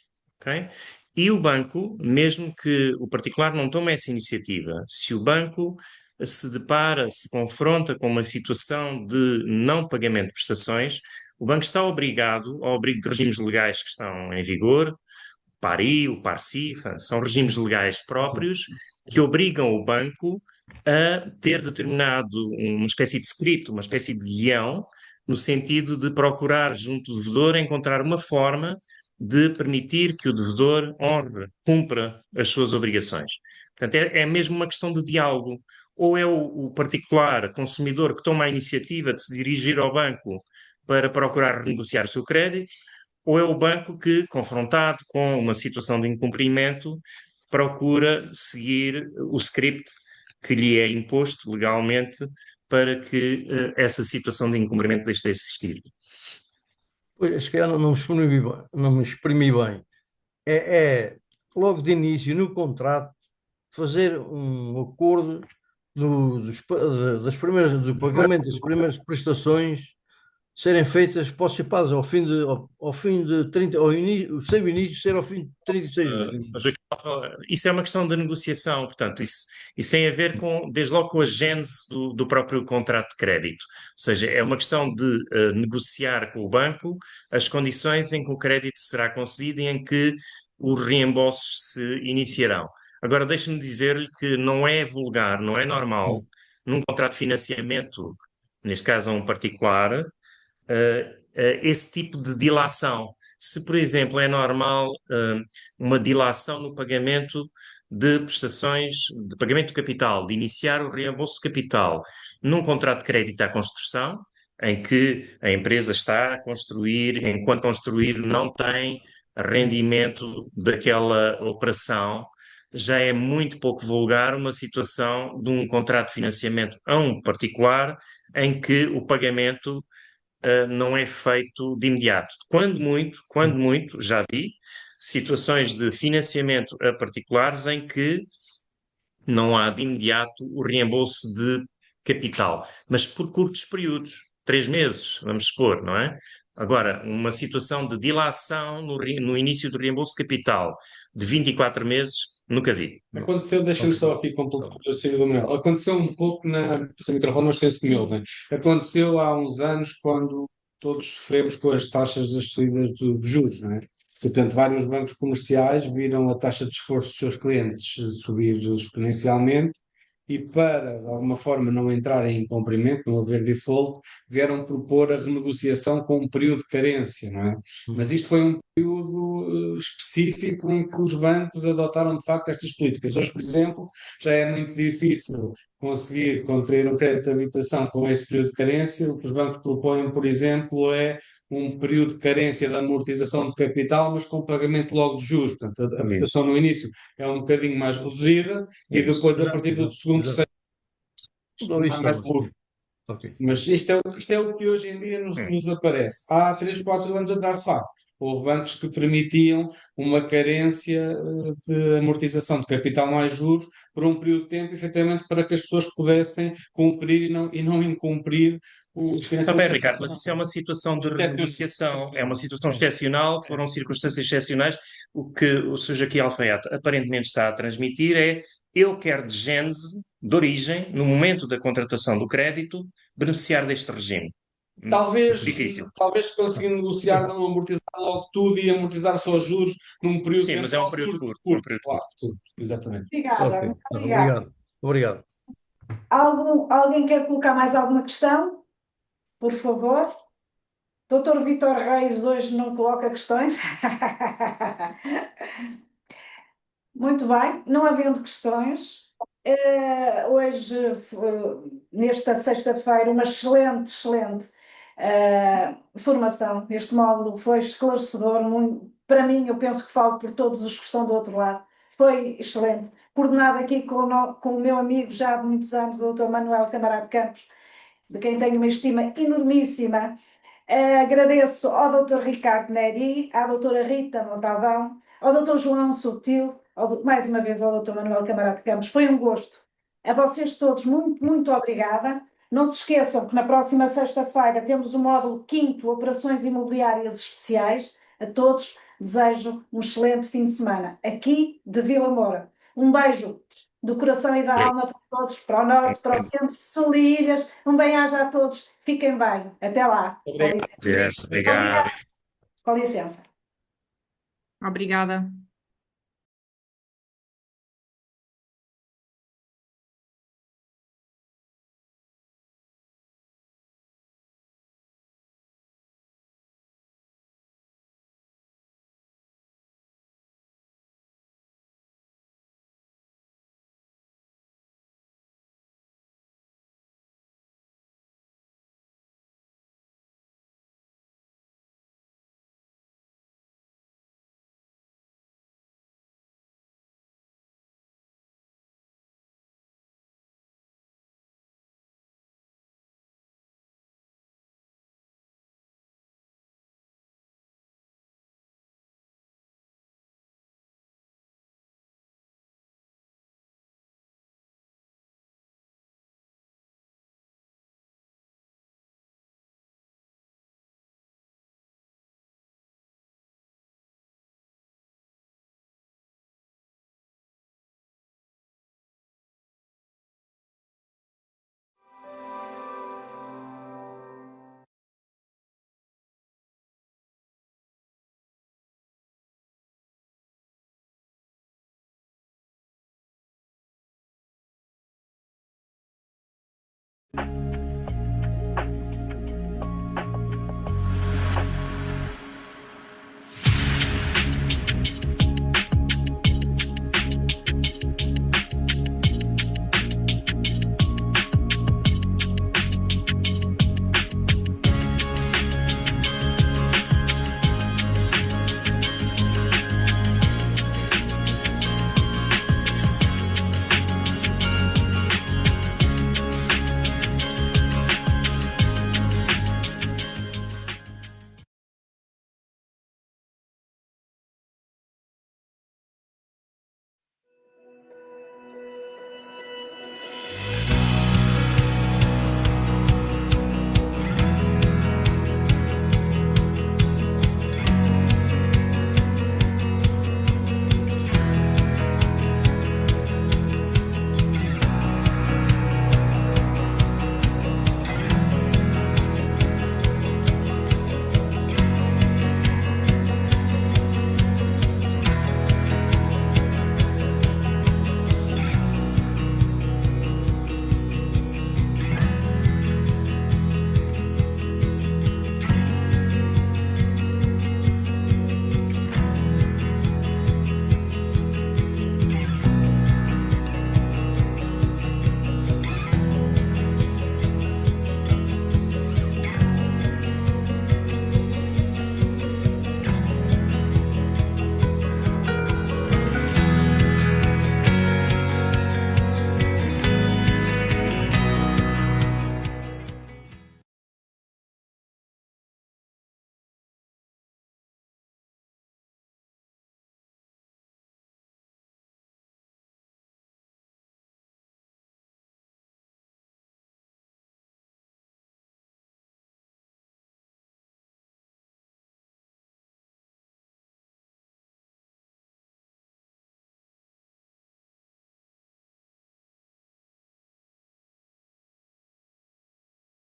Okay? E o banco, mesmo que o particular não tome essa iniciativa, se o banco se confronta com uma situação de não pagamento de prestações, o banco está obrigado, ao abrigo de regimes legais que estão em vigor, o PARI, o PARCIF, são regimes legais próprios que obrigam o banco a ter determinado uma espécie de script, uma espécie de guião no sentido de procurar, junto do devedor, encontrar uma forma de permitir que o devedor honre, cumpra as suas obrigações. Portanto, é mesmo uma questão de diálogo. Ou é o particular consumidor que toma a iniciativa de se dirigir ao banco para procurar renegociar o seu crédito, ou é o banco que, confrontado com uma situação de incumprimento, procura seguir o script que lhe é imposto legalmente para que essa situação de incumprimento deixe de existir. Pois, se calhar não me exprimi bem. É logo de início, no contrato, fazer um acordo do pagamento das primeiras prestações serem feitas postecipadas ao fim de 30, o seu início ser ao fim de 36 meses. Mas isso é uma questão de negociação, portanto, isso tem a ver com, desde logo com a gênese do próprio contrato de crédito. Ou seja, é uma questão de negociar com o banco as condições em que o crédito será concedido e em que os reembolsos se iniciarão. Agora, deixe-me dizer-lhe que não é vulgar, não é normal, num contrato de financiamento, neste caso a um particular, esse tipo de dilação. Se, por exemplo, é normal uma dilação no pagamento de prestações, de pagamento de capital, de iniciar o reembolso de capital num contrato de crédito à construção, em que a empresa está a construir, enquanto construir não tem rendimento daquela operação, já é muito pouco vulgar uma situação de um contrato de financiamento a um particular em que o pagamento não é feito de imediato. Quando muito, já vi situações de financiamento a particulares em que não há de imediato o reembolso de capital, mas por curtos períodos, 3 meses, vamos supor, não é? Agora, uma situação de dilação no início do reembolso de capital de 24 meses, nunca vi. Aconteceu, deixa-me só aqui completar o raciocínio do Manuel. Aconteceu um pouco sem microfone, mas penso que me ouvem. Aconteceu há uns anos quando todos sofremos com as taxas das subidas de juros, não é? Portanto, vários bancos comerciais viram a taxa de esforço dos seus clientes subir exponencialmente e para, de alguma forma, não entrarem em cumprimento, não haver default, vieram propor a renegociação com um período de carência, não é? Mas isto foi um período específico em que os bancos adotaram de facto estas políticas. Hoje, por exemplo, já é muito difícil conseguir contrair um crédito de habitação com esse período de carência. O que os bancos propõem, por exemplo, é um período de carência da amortização de capital, mas com pagamento logo de juros. Portanto, a prestação no início é um bocadinho mais reduzida e depois, a partir do segundo, terceiro, mais curto. Ok. Mas isto é o que hoje em dia nos aparece. Há 3, 4 anos atrás, de facto, houve bancos que permitiam uma carência de amortização de capital mais juros por um período de tempo, efetivamente, para que as pessoas pudessem cumprir e não incumprir os Está financiamentos. bem, Ricardo, mas isso é uma situação de renegociação, é uma situação excepcional, foram circunstâncias excepcionais. O que o Sr. Joaquim Alfaiate aparentemente está a transmitir é: eu quero de gênese, de origem, no momento da contratação do crédito, beneficiar deste regime. Difícil. Talvez conseguindo negociar, não amortizar logo tudo e amortizar só os juros num período Sim, de mas tempo é um período curto. Claro, curto, exatamente. Obrigada, Ok. muito obrigada. Obrigado. Alguém quer colocar mais alguma questão? Por favor. Doutor Vítor Reis hoje não coloca questões. Muito bem, não havendo questões, hoje, nesta sexta-feira, uma excelente formação. Este módulo foi esclarecedor, muito, para mim, eu penso que falo por todos os que estão do outro lado. Foi excelente. Coordenado aqui com o meu amigo já há muitos anos, o Dr. Manuel Camarado Campos, de quem tenho uma estima enormíssima. Agradeço ao Dr. Ricardo Neri, à doutora Rita Montalvão, ao Dr. João Sutil, mais uma vez ao Dr. Manuel Camarado Campos. Foi um gosto. A vocês todos, muito obrigada. Não se esqueçam que na próxima sexta-feira temos o módulo 5º, Operações Imobiliárias Especiais. A todos desejo um excelente fim de semana, aqui de Vila Moura. Um beijo do coração e da alma para todos, para o norte, para o centro, sul e ilhas. Um bem-aja a todos. Fiquem bem. Até lá. Obrigado. Com licença. Obrigada.